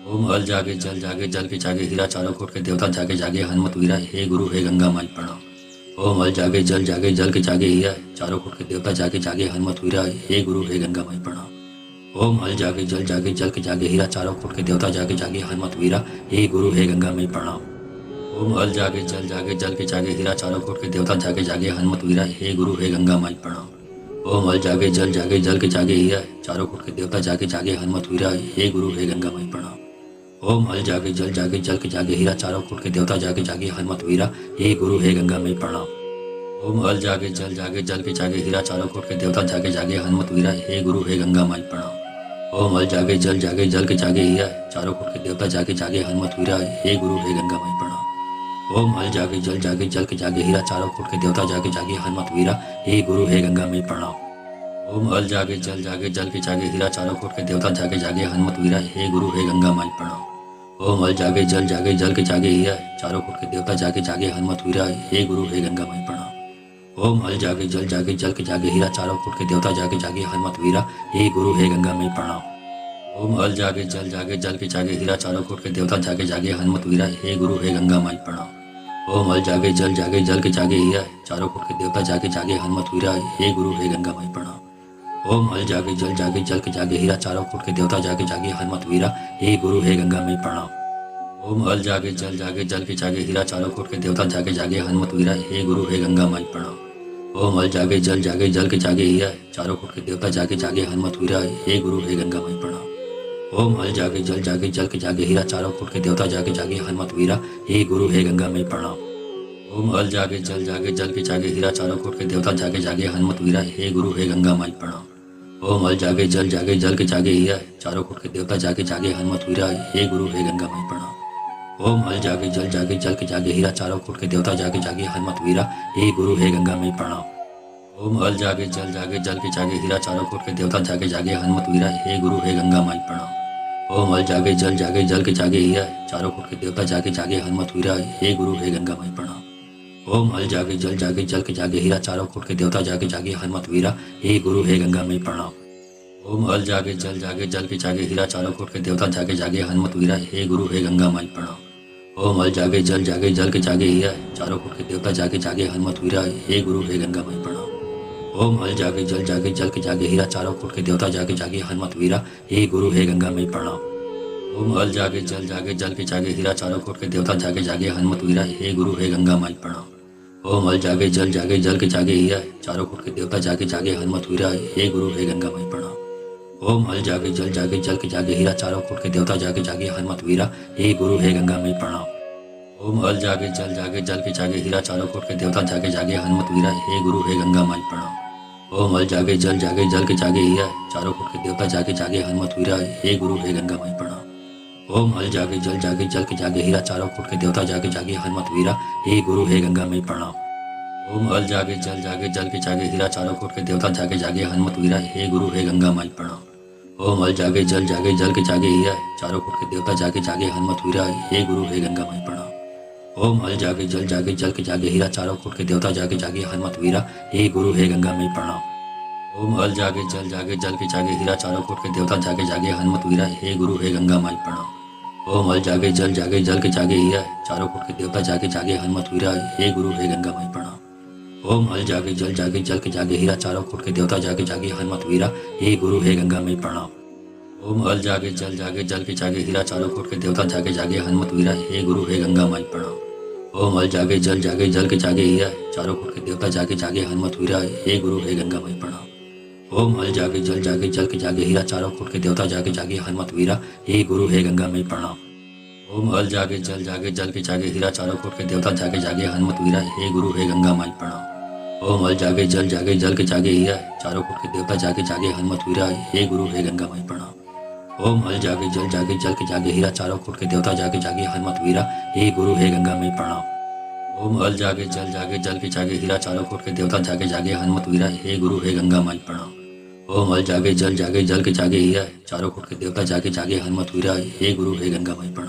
ओम हल जागे जल के जागे हीरा चारों फूट के देवता जागे जागे हनुमत वीरा हे गुरु हे गंगा माई प्रणाम। ओम हल जागे जल के जागे हीरा चारों फूट के देवता जागे जागे हनुमत वीरा हे गुरु हे गंगा में प्रणाम। ओम हल जागे जल के जागे हीरा चारों फूट के देवता जागे जागे हनुमत वीरा हे गुरु हे गंगा माई प्रणाम। ओम हल जागे जल के जागे हीरा चारों फूट के देवता जागे जागे हनुमत वीरा हे गुरु हे गंगा माई प्रणाम। ओम हल जागे जल के जागे हीरा चारों फूट के देवता जागे जागे हनुमत वीरा हे गुरु हे गंगा में प्रणाम। ओम हल जागे जल के जागे हीरा चारों फूट के देवता जागे जागे हनुमत वीरा हे गुरु हे गंगा माई प्रणाम। ओम हल जागे जल के जागे हीरा चारों फूट के देवता जागे जागे हनुमत वीरा हे गुरु हे गंगा माई प्रणाम। ओम हल जागे जल के जागे हीरा चारों फूट के देवता जागे जागे हनुमत वीरा हे गुरु हे गंगा में प्रणाम। ओम हल जागे जल के जागे हीरा चारों फूट के देवता जागे जागे हनुमत वीरा हे गुरु हे गंगा माई प्रणाम। ओम हल जागे जल के जागे हीरा चारों फूट के देवता जागे जागे हनुमत वीरा हे गुरु हे गंगा माई प्रणाम। ओम हल जागे जल के जागे हीरा चारों फूट के देवता जागे जागे हनुमत वीरा हे गुरु हे गंगा में प्रणाम। ओम हल जागे जल के जागे हीरा चारों फूट के देवता जागे जागे हनुमत वीरा हे गुरु हे गंगा माई प्रणाम। ओम हल जागे जल के जागे हीरा चारों फूट के देवता जागे जागे हनुमत वीरा हे गुरु हे गंगा माई प्रणाम। ओम हल जागे जल के जागे हीरा चारों फूट के देवता जागे जागे हनुमत वीरा हे गुरु हे गंगा में प्रणाम। ओम हल जागे जल के जागे हीरा चारों फूट के देवता जागे जागे हनुमत वीरा हे गुरु हे गंगा माई प्रणाम। ओम हल जागे जल के जागे हीरा चारों फूट के देवता जागे जागे हनुमत वीरा हे गुरु हे गंगा माई प्रणाम। ओम हल जागे जल के जागे हीरा चारों फूट के देवता जागे जागे हनुमत वीरा हे गुरु हे गंगा में प्रणाम। ओम हल जागे जल के जागे हीरा चारों फूट के देवता जागे जागे हनुमत वीरा हे गुरु हे गंगा माई प्रणाम। ओम हल जागे जल के जागे हीरा चारों फूट के देवता जागे जागे हनुमत वीरा हे गुरु हे गंगा माई प्रणाम। ओम हल जागे जल के जागे हीरा चारों फूट के देवता जागे जागे हनुमत वीरा हे गुरु हे गंगा में प्रणाम। ओम हल जागे जल के जागे हीरा चारों फूट के देवता जागे जागे हनुमत वीरा हे गुरु हे गंगा माई प्रणाम। ओम हल जागे जल के जागे हीरा चारों फूट के देवता जागे जागे हनुमत वीरा हे गुरु हे गंगा माई प्रणाम। ओम हल जागे जल के जागे हीरा चारों फूट के देवता जागे जागे हनुमत वीरा हे गुरु हे गंगा में प्रणाम। ओम हल जागे जल के जागे हीरा चारों फूट के देवता जागे जागे हनुमत वीरा हे गुरु हे गंगा माई प्रणाम। ओम हल जागे जल के जागे हीरा चारों फूट के देवता जागे जागे हनुमत वीरा हे गुरु हे गंगा माई प्रणाम। ओम हल जागे जल के जागे हीरा चारों फूट के देवता जागे जागे हनुमत वीरा हे गुरु हे गंगा में प्रणाम। ओम हल जागे जल के जागे हीरा चारों फूट के देवता जागे जागे हनुमत वीरा हे गुरु हे गंगा माई प्रणाम। ओम हल जागे जल के जागे हीरा चारों फूट के देवता जागे जागे हनुमत वीरा हे गुरु हे गंगा माई प्रणाम। ओम हल जागे जल के जागे हीरा चारों फूट के देवता जागे जागे हनुमत वीरा हे गुरु हे गंगा में प्रणाम। ओम हल जागे जल के जागे हीरा चारों कोट के देवता जागे जागे हनुमत वीरा हे गुरु हे गंगा माई प्रणाम। ओम हल जागे जल के जागे हीरा चारों कोट के देवता जागे जागे हनुमत वीरा हे गुरु हे गंगा माई प्रणाम। ओम हल जागे जल के जागे हीरा चारों कोट के देवता जागे जागे हनुमत वीरा हे गुरु हे गंगा माई प्रणाम। ओम हल जागे जल के जागे हीरा चारों कोट के देवता जागे जागे हनुमत वीरा हे गुरु हे गंगा माई प्रणाम। ओम हल जागे जल के जागे हीरा चारों कोट के देवता जागे जागे हनुमत वीरा हे गुरु हे गंगा माई प्रणाम। ओम हल जागे जल के जागे हीरा चारों कोट के देवता जागे जागे हनुमत वीरा हे गुरु हे गंगा माई प्रणाम। ओम हल जागे जल के जागे हीरा चारों कोट के देवता जागे जागे हनुमत वीरा हे गुरु हे गंगा माई प्रणाम। ओम हल जागे जल के जागे हीरा चारों कोट के देवता जागे जागे हनुमत वीरा हे गुरु हे गंगा माई प्रणाम। ओम हल जागे जल के जागे हीरा चारों कोट के देवता जागे जागे हनुमत वीरा हे गुरु हे गंगा माई प्रणाम। ओम हल जागे जल के जागे हीरा चारों कोट के देवता जागे जागे हनुमत वीरा हे गुरु हे गंगा माई प्रणाम। ओम हल जागे जल के जागे हीरा चारों कोट के देवता जागे जागे हनुमत वीरा हे गुरु हे गंगा माई प्रणाम। ओम हल जागे जल के जागे हीरा चारों कोट के देवता जागे जागे हनुमत वीरा हे गुरु हे गंगा माई प्रणाम। ओम हल जागे जल के जागे हीरा चारों कोट के देवता जागे जागे हनुमत वीरा हे गुरु हे गंगा माई प्रणाम। ओम हल जागे जल के जागे हीरा चारों कोट के देवता जागे जागे हनुमत वीरा हे गुरु हे गंगा माई प्रणाम। ओम हल जागे जल के जागे हीरा चारों कोट के देवता जागे जागे हनुमत वीरा हे गुरु हे गंगा माई प्रणाम। ओम हल जागे जल के जागे हीरा चारों कोट के देवता जागे जागे हनुमत वीरा हे गुरु हे गंगा माई प्रणाम। ओम हल जागे जल के जागे हीरा चारों कोट के देवता जागे जागे हनुमत वीरा हे गुरु हे गंगा माई प्रणाम। ओम हल जागे जल के जागे हीरा चारों कोट के देवता जागे जागे हनुमत वीरा हे गुरु हे गंगा माई प्रणाम।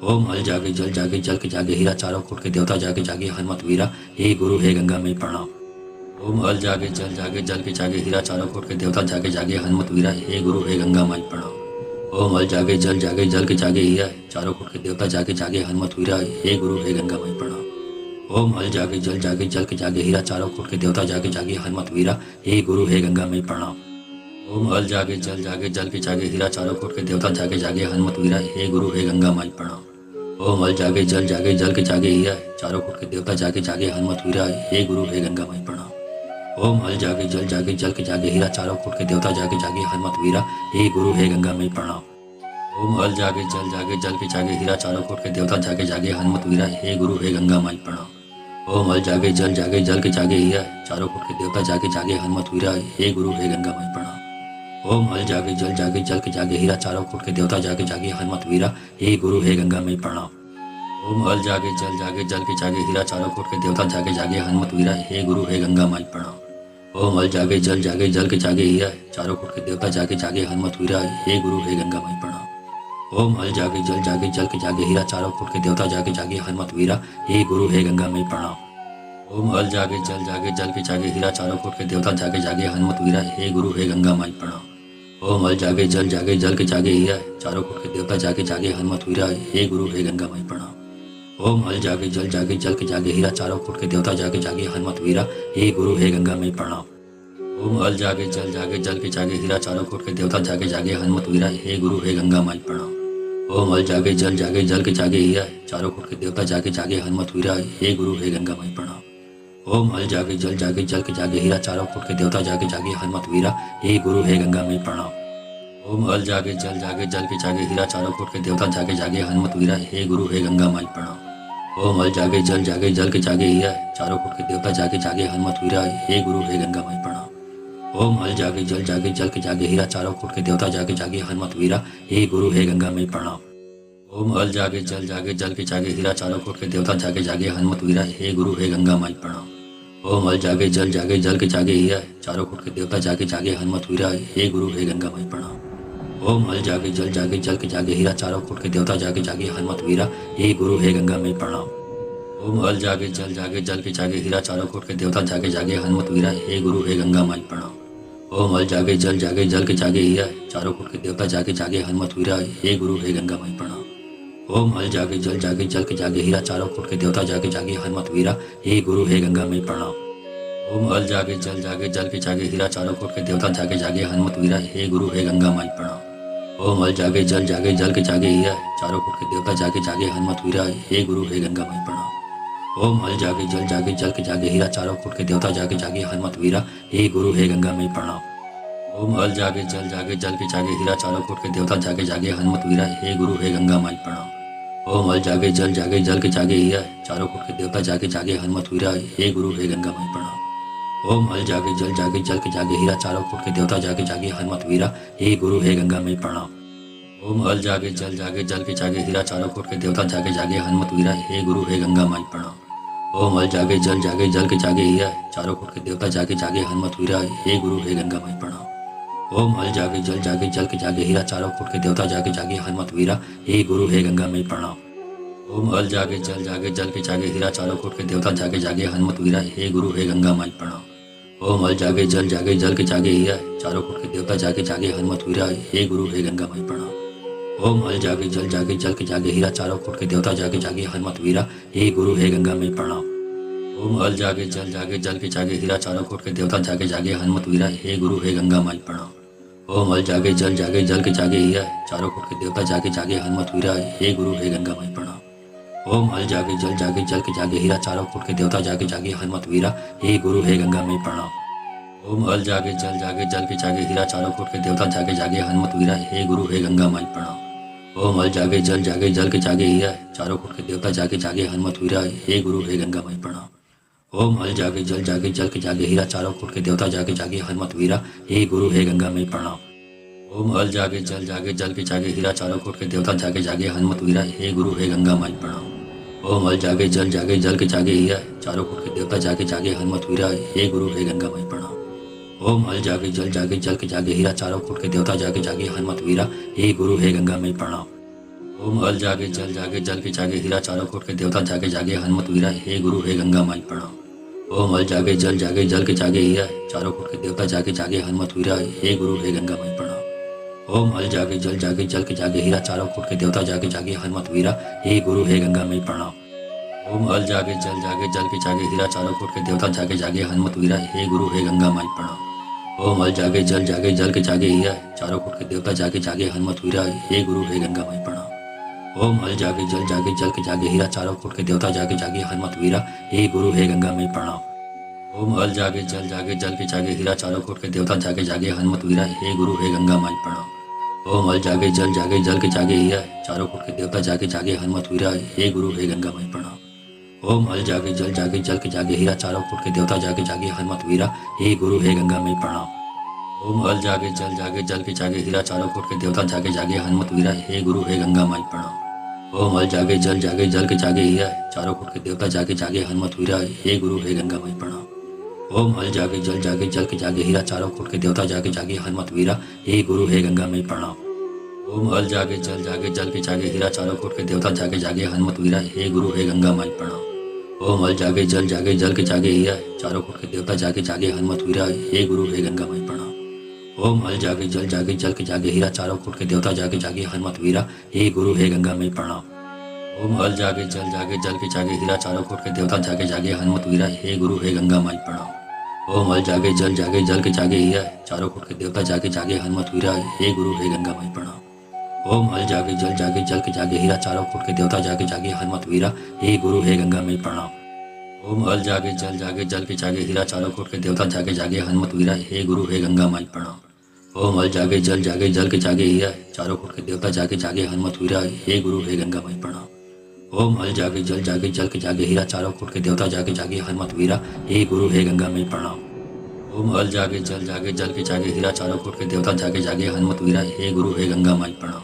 ओम हल जागे जल के जागे हीरा चारों कोट के देवता जागे जागे हनुमत वीरा हे गुरु हे गंगा माई प्रणाम। ओम हल जागे जल के जागे हीरा चारों कोट के देवता जागे जागे हनुमत वीरा हे गुरु हे गंगा माई प्रणाम। ओम हल जागे जल के जागे हीरा चारों कोट के देवता जागे जागे हनुमत वीरा हे गुरु हे गंगा माई प्रणाम। ओम हल जागे जल के जागे हीरा चारों कोट के देवता जागे जागे हनुमत वीरा हे गुरु हे गंगा माई प्रणाम। ओम हल जागे जल के जागे हीरा चारों कोट के देवता जागे जागे हनुमत वीरा हे गुरु हे गंगा माई प्रणाम। ओम हल जागे जल के जागे हीरा चारों कोट के देवता जागे जागे हनुमत वीरा हे गुरु हे गंगा माई प्रणाम। ओम हल जागे जल के जागे हीरा चारों कोट के देवता जागे जागे हनुमत वीरा हे गुरु हे गंगा माई प्रणाम। ओम हल जागे जल के जागे हीरा चारों कोट के देवता जागे जागे हनुमत वीरा हे गुरु हे गंगा माई प्रणाम। ओम हल जागे जल के जागे हीरा चारों कोट के देवता जागे जागे हनुमत वीरा हे गुरु हे गंगा माई प्रणाम। ओम हल जागे जल के जागे हीरा चारों कोट के देवता जागे जागे हनुमत वीरा हे गुरु हे गंगा माई प्रणाम। ओम हल जागे जल के जागे हीरा चारों कोट के देवता जागे जागे हनुमत वीरा हे गुरु हे गंगा माई प्रणाम। ओम हल जागे जल के जागे हीरा चारों कोट के देवता जागे जागे हनुमत वीरा हे गुरु हे गंगा माई प्रणाम। ओम हल जागे जल के जागे हीरा चारों कोट के देवता जागे जागे हनुमत वीरा हे गुरु हे गंगा माई प्रणाम। ओम हल जागे जल के जागे हीरा चारों कोट के देवता जागे जागे हनुमत वीरा हे गुरु हे गंगा माई प्रणाम। ओम हल जागे जल के जागे हीरा चारों कोट के देवता जागे जागे हनुमत वीरा हे गुरु हे गंगा माई प्रणाम। ओम हल जागे जल के जागे हीरा चारों कोट के देवता जागे जागे हनुमत वीरा हे गुरु हे गंगा माई प्रणाम। ओम हल जागे जल के जागे हीरा चारों कोट के देवता जागे जागे हनुमत वीरा हे गुरु हे गंगा माई प्रणाम। ओम हल जागे जल के जागे हीरा चारों कोट के देवता जागे जागे हनुमत वीरा हे गुरु हे गंगा माई प्रणाम। ओम हल जागे जल के जागे हीरा चारों कोट के देवता जागे जागे हनुमत वीरा हे गुरु हे गंगा माई प्रणाम। ओम हल जागे जल के जागे हीरा चारों कोट के देवता जागे जागे हनुमत वीरा हे गुरु हे गंगा माई प्रणाम। ओम हल जागे जल के जागे हीरा चारों कोट के देवता जागे जागे हनुमत वीरा हे गुरु हे गंगा माई प्रणाम। ओम हल जागे जल के जागे हीरा चारों कोट के देवता जागे जागे हनुमत वीरा हे गुरु हे गंगा माई प्रणाम। ओम हल जागे जल के जागे हीरा चारों कोट के देवता जागे जागे हनुमत वीरा हे गुरु हे गंगा माई प्रणाम। ओम हल जागे जल के जागे हीरा चारों कोट के देवता जागे जागे हनुमत वीरा हे गुरु हे गंगा माई प्रणाम। ओम हल जागे जल के जागे हीरा चारों कोट के देवता जागे जागे हनुमत वीरा हे गुरु हे गंगा माई प्रणाम। ओम हल जागे जल के जागे हीरा चारों कोट के देवता जागे जागे हनुमत वीरा हे गुरु हे गंगा माई प्रणाम। ओम हल जागे जल के जागे हीरा चारों कोट के देवता जागे जागे हनुमत वीरा हे गुरु हे गंगा माई प्रणाम। ओम हल जागे जल के जागे हीरा चारों कोट के देवता जागे जागे हनुमत वीरा हे गुरु हे गंगा माई प्रणाम। ओम हल जागे जल के जागे हीरा चारों कोट के देवता जागे जागे हनुमत वीरा हे गुरु हे गंगा माई प्रणाम। ओम हल जागे जल के जागे हीरा चारों कोट के देवता जागे जागे हनुमत वीरा हे गुरु हे गंगा माई प्रणाम। ओम हल जागे जल के जागे हीरा चारों कोट के देवता जागे जागे हनुमत वीरा हे गुरु हे गंगा माई प्रणाम। ओम हल जागे जल के जागे हीरा, चारों कोट के देवता जागे जागे हनुमत वीरा, हे गुरु हे गंगा माई प्रणाम। ओम हल जागे जल के जागे हीरा, चारों कोट के देवता जागे जागे हनुमत वीरा, हे गुरु हे गंगा माई प्रणाम। ओम हल जागे जल के जागे हीरा, चारों कोट के देवता जागे जागे हनुमत वीरा, हे गुरु हे गंगा माई प्रणाम। ओम हल जागे जल के जागे हीरा, चारों कोट के देवता जागे जागे हनुमत वीरा, हे गुरु हे गंगा माई प्रणाम। ओम हल जागे जल के जागे हीरा, चारों कोट के देवता जागे जागे हनुमत वीरा, हे गुरु हे गंगा माई प्रणाम। ओम हल जागे जल के जागे हीरा, चारों कोट के देवता जागे जागे हनुमत वीरा, हे गुरु हे गंगा माई प्रणाम। ओम हल जागे जल के जागे हीरा, चारों कोट के देवता जागे जागे हनुमत वीरा, हे गुरु हे गंगा माई प्रणाम। ओम हल जागे जल के जागे हीरा, चारों कोट के देवता जागे जागे हनुमत वीरा, हे गुरु हे गंगा माई प्रणाम। ओम हल जागे जल के जागे हीरा, चारों कोट के देवता जागे जागे हनुमत वीरा, हे गुरु हे गंगा माई प्रणाम। ओम हल जागे जल के जागे हीरा, चारों कोट के देवता जागे जागे हनुमत वीरा, हे गुरु हे गंगा माई प्रणाम। ओम हल जागे जल के जागे हीरा, चारों कोट के देवता जागे जागे हनुमत वीरा, हे गुरु हे गंगा माई प्रणाम। ओम हल जागे जल के जागे हीरा, चारों कोट के देवता जागे जागे हनुमत वीरा, हे गुरु हे गंगा माई प्रणाम। ओम हल जागे जल के जागे हीरा, चारों कोट के देवता जागे जागे हनुमत वीरा, हे गुरु हे गंगा माई प्रणाम। ओम हल जागे जल के जागे हीरा, चारों कोट के देवता जागे जागे हनुमत वीरा, हे गुरु हे गंगा माई प्रणाम। ओम हल जागे जल के जागे हीरा, चारों कोट के देवता जागे जागे हनुमत वीरा, हे गुरु हे गंगा माई प्रणाम। ओम हल जागे जल के जागे हीरा, चारों कोट के देवता जागे जागे हनुमत वीरा, हे गुरु हे गंगा माई प्रणाम। ओम हल जागे जल के जागे हीरा, चारों कोट के देवता जागे जागे हनुमत वीरा, हे गुरु हे गंगा माई प्रणाम। ओम हल जागे जल के जागे हीरा, चारों कोट के देवता जागे जागे हनुमत वीरा, हे गुरु हे गंगा माई प्रणाम। ओम हल जागे जल के जागे हीरा, चारों कोट के देवता जागे जागे हनुमत वीरा, हे गुरु हे गंगा माई प्रणाम। ओम हल जागे जल के जागे हीरा, चारों कोट के देवता जागे जागे हनुमत वीरा, हे गुरु हे गंगा माई प्रणाम। ओम हल जागे जल के जागे हीरा, चारों कोट के देवता जागे जागे हनुमत वीरा, हे गुरु हे गंगा माई प्रणाम। ओम हल जागे जल के जागे हीरा, चारों कोट के देवता जागे जागे हनुमत वीरा, हे गुरु हे गंगा माई प्रणाम। ओम हल जागे जल के जागे हीरा, चारों कोट के देवता जागे जागे हनुमत वीरा, हे गुरु हे गंगा माई प्रणाम। ओम हल जागे जल के जागे हीरा, चारों कोट के देवता जागे जागे हनुमत वीरा, हे गुरु हे गंगा माई प्रणाम। ओम हल जागे जल के जागे हीरा, चारों कोट के देवता जागे जागे हनुमत वीरा, हे गुरु हे गंगा माई प्रणाम। ओम हल जागे जल के जागे हीरा, चारों कोट के देवता जागे जागे हनुमत वीरा, हे गुरु हे गंगा माई प्रणाम। ओम हल जागे जल के जागे हीरा, चारों कोट के देवता जागे जागे हनुमत वीरा, हे गुरु हे गंगा माई प्रणाम। ओम हल जागे जल के जागे हीरा, चारों कोट के देवता जागे जागे हनुमत वीरा, हे गुरु हे गंगा माई प्रणाम। ओम हल जागे जल के जागे हीरा, चारों कोट के देवता जागे जागे हनुमत वीरा, हे गुरु हे गंगा माई प्रणाम। ओम हल जागे जल के जागे हीरा, चारों कोट के देवता जागे जागे हनुमत वीरा, हे गुरु हे गंगा माई प्रणाम। ओम हल जागे जल के जागे हीरा, चारों कोट के देवता जागे जागे हनुमत वीरा, हे गुरु हे गंगा माई प्रणाम। ओम हल जागे जल के जागे हीरा, चारों कोट के देवता जागे जागे हनुमत वीरा, हे गुरु हे गंगा माई प्रणाम। ओम हल जागे जल के जागे हीरा, चारों कोट के देवता जागे जागे हनुमत वीरा, हे गुरु हे गंगा माई प्रणाम। ओम हल जागे जल के जागे हीरा, चारों कोट के देवता जागे जागे हनुमत वीरा, हे गुरु हे गंगा माई प्रणाम। ओम हल जागे जल के जागे हीरा, चारों कोट के देवता जागे जागे हनुमत वीरा, हे गुरु हे गंगा माई प्रणाम। ओम हल जागे जल के जागे हीरा, चारों कोट के देवता जागे जागे हनुमत वीरा, हे गुरु हे गंगा माई प्रणाम। ओम हल जागे जल के जागे हीरा, चारों कोट के देवता जागे जागे हनुमत वीरा, हे गुरु हे गंगा माई प्रणाम। ओम हल जागे जल के जागे हीरा, चारों कोट के देवता जागे जागे हनुमत वीरा, हे गुरु हे गंगा माई प्रणाम। ओम हल जागे जल के जागे हीरा, चारों कोट के देवता जागे जागे हनुमत वीरा, हे गुरु हे गंगा माई प्रणाम।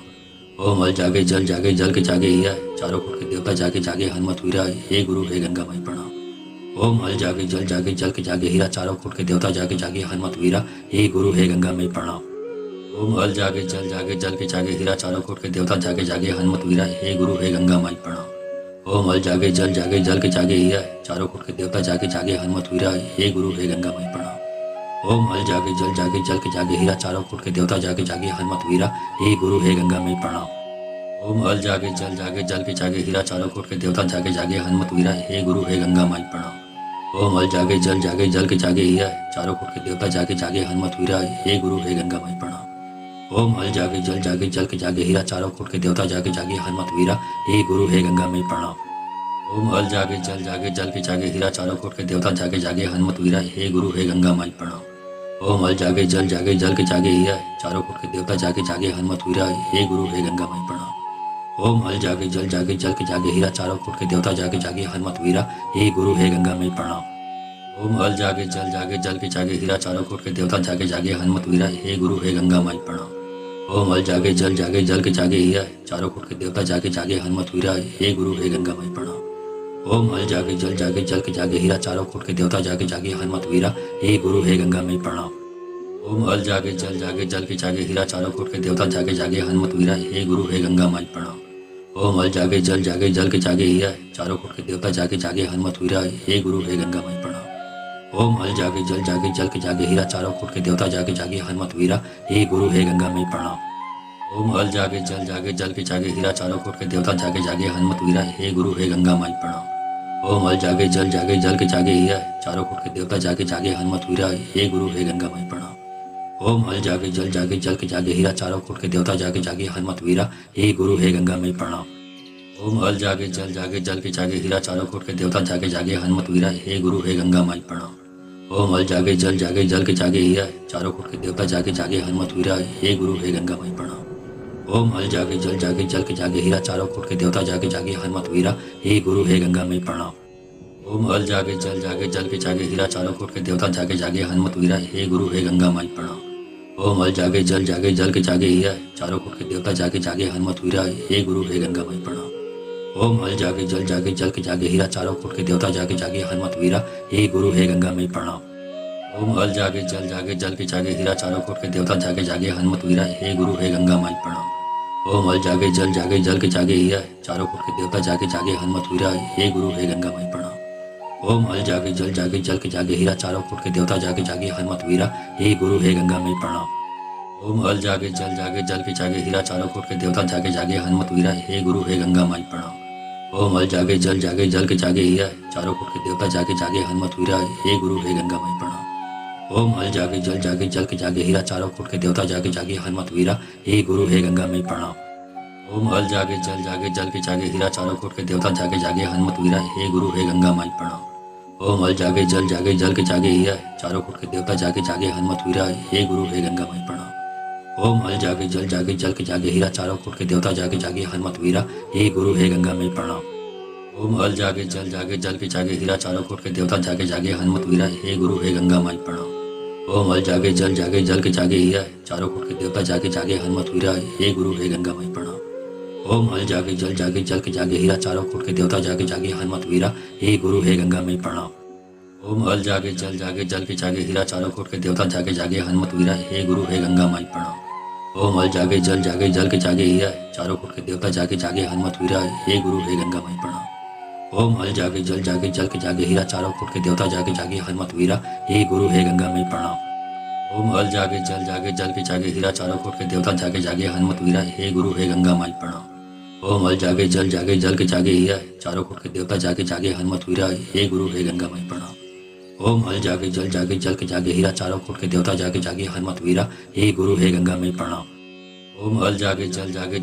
ओम हल जागे जल के जागे हीरा, चारों कोट के देवता जागे जागे हनुमत वीरा, हे गुरु हे गंगा माई प्रणाम। ओम हल जागे जल के जागे हीरा, चारों कोट के देवता जागे जागे हनुमत वीरा, हे गुरु हे गंगा माई प्रणाम। ओम हल जागे जल के जागे हीरा, चारों कोट के देवता जागे जागे हनुमत वीरा, हे गुरु हे गंगा माई प्रणाम। ओम हल जागे जल के जागे हीरा, चारों कोट के देवता जागे जागे हनुमत वीरा, हे गुरु हे गंगा माई प्रणाम। ओम हल जागे जल के जागे हीरा, चारों कोट के देवता जागे जागे हनुमत वीरा, हे गुरु हे गंगा माई प्रणाम। ओम हल जागे जल के जागे हीरा, चारों कोट के देवता जागे जागे हनुमत वीरा, हे गुरु हे गंगा माई प्रणाम। ओम हल जागे जल के जागे हीरा, चारों कोट के देवता जागे जागे हनुमत वीरा, हे गुरु हे गंगा माई प्रणाम। ओम हल जागे जल के जागे हीरा, चारों कोट के देवता जागे जागे हनुमत वीरा, हे गुरु हे गंगा माई प्रणाम। ओम हल जागे जल के जागे हीरा, चारों कोट के देवता जागे जागे हनुमत वीरा, हे गुरु हे गंगा माई प्रणाम। ओम हल जागे जल के जागे हीरा, चारों कोट के देवता जागे जागे हनुमत वीरा, हे गुरु हे गंगा माई प्रणाम। ओम हल जागे जल जागे जल के जागे हीरा चारों फुट के देवता जागे जागे हनुमत वीरा हे गुरु हे गंगा में प्रणाम। ओम हल जागे जल के जागे हीरा चारों फुट के देवता जागे जागे हनुमत वीरा हे गुरु हे गंगा माई प्रणाम। ओम हल जागे जल के जागे हीरा चारों फुट के देवता जागे जागे हनुमत वीरा हे गुरु हे गंगा माई प्रणाम। ओम हल जागे जल के जागे हीरा चारों फुट के देवता जागे जागे हनुमत वीरा हे गुरु हे गंगा में प्रणाम। ओम हल जागे जल के जागे हीरा चारों फुट के देवता जागे जागे हनुमत वीरा हे गुरु हे गंगा माई प्रणाम। ओम हल जागे जल के जागे हीरा चारों फुट के देवता जागे जागे हनुमत वीरा हे गुरु हे गंगा माई प्रणाम। ओम हल जागे जल के जागे हीरा चारों फुट के देवता जागे जागे हनुमत वीरा हे गुरु हे गंगा माई प्रणाम। ओम हल जागे जल के जागे हीरा चारों फुट के देवता जागे जागे हनुमत वीरा हे गुरु हे गंगा माई प्रणाम। ओम हल जागे जल के जागे हीरा चारों फुट के देवता जागे जागे हनुमत वीरा हे गुरु हे गंगा माई प्रणाम। ओम हल जागे जल के जागे हीरा चारों फुट के देवता जागे जागे हनुमत वीरा हे गुरु हे गंगा में प्रणाम। ओम हल जागे जल के जागे हीरा चारों फुट के देवता जागे जागे हनुमत वीरा हे गुरु हे गंगा माई प्रणाम। ओम हल जागे जल के जागे हीरा चारों फुट के देवता जागे जागे हनुमत वीरा हे गुरु हे गंगा माई प्रणाम। ओम हल जागे जल के जागे हीरा चारों फुट के देवता जागे जागे हनुमत वीरा हे गुरु हे गंगा में प्रणाम। ओम हल जागे जल के जागे हीरा चारों फुट के देवता जागे जागे हनुमत वीरा हे गुरु हे गंगा माई प्रणाम। ओम हल जागे जल के जागे हीरा चारों फुट के देवता जागे जागे हनुमत वीरा हे गुरु हे गंगा माई प्रणाम। ओम हल जागे जल के जागे हीरा चारों फुट के देवता जागे जागे हनुमत वीरा हे गुरु हे गंगा में प्रणाम। ओम हल जागे जल के जागे हीरा चारों फुट के देवता जागे जागे हनुमत वीरा हे गुरु हे गंगा माई प्रणाम। ओम हल जागे जल के जागे हीरा चारों फुट के देवता जागे जागे हनुमत वीरा हे गुरु हे गंगा माई प्रणाम। ओम हल जागे जल के जागे हीरा चारों फुट के देवता जागे जागे हनुमत वीरा हे गुरु हे गंगा में प्रणाम। ओम हल जागे जल के जागे हीरा चारों फुट के देवता जागे जागे हनुमत वीरा हे गुरु हे गंगा माई प्रणाम। ओम हल जागे जल के जागे हीरा चारों फुट के देवता जागे जागे हनुमत वीरा हे गुरु हे गंगा माई प्रणाम। ओम हल जागे जल के जागे हीरा चारों फुट के देवता जागे जागे हनुमत वीरा हे गुरु हे गंगा में प्रणाम। ओम हल जागे जल के जागे हीरा चारों फुट के देवता जागे जागे हनुमत वीरा हे गुरु हे गंगा माई प्रणाम। ओम हल जागे जल के जागे हीरा चारों फुट के देवता जागे जागे हनुमत वीरा हे गुरु हे गंगा माई प्रणाम। ओम हल जागे जल के जागे हीरा चारों फुट के देवता जागे जागे हनुमत वीरा हे गुरु हे गंगा में प्रणाम। ओम हल जागे जल के जागे हीरा चारों फुट के देवता जागे जागे हनुमत वीरा हे गुरु हे गंगा माई प्रणाम। ओम हल जागे जल के जागे हीरा चारों फुट के देवता जागे जागे हनुमत वीरा हे गुरु हे गंगा माई प्रणाम। ओम हल जागे जल के जागे हीरा चारों फुट के देवता जागे जागे हनुमत वीरा हे गुरु हे गंगा में प्रणाम। ओम हल जागे जल के जागे हीरा चारों फुट के देवता जागे जागे हनुमत वीरा हे गुरु हे गंगा माई प्रणाम। ओम हल जागे जल के जागे हीरा चारों फुट के देवता जागे जागे हनुमत वीरा हे गुरु हे गंगा माई प्रणाम। ओम हल जागे जल के जागे हीरा चारों फुट के देवता जागे जागे हनुमत वीरा हे गुरु हे गंगा में प्रणाम। ओम हल जागे जल के जागे हीरा चारों फुट के देवता जागे जागे हनुमत वीरा हे गुरु हे गंगा माई प्रणाम। ओम हल जागे जल के जागे हीरा चारों फुट के देवता जागे जागे हनुमत वीरा हे गुरु हे गंगा माई प्रणाम। ओम हल जागे जल के जागे हीरा चारों फुट के देवता जागे जागे हनुमत वीरा हे गुरु हे गंगा में प्रणाम। ओम हल जागे जल के जागे हीरा चारों फुट के देवता जागे जागे हनुमत वीरा हे गुरु हे गंगा माई प्रणाम। ओम हल जागे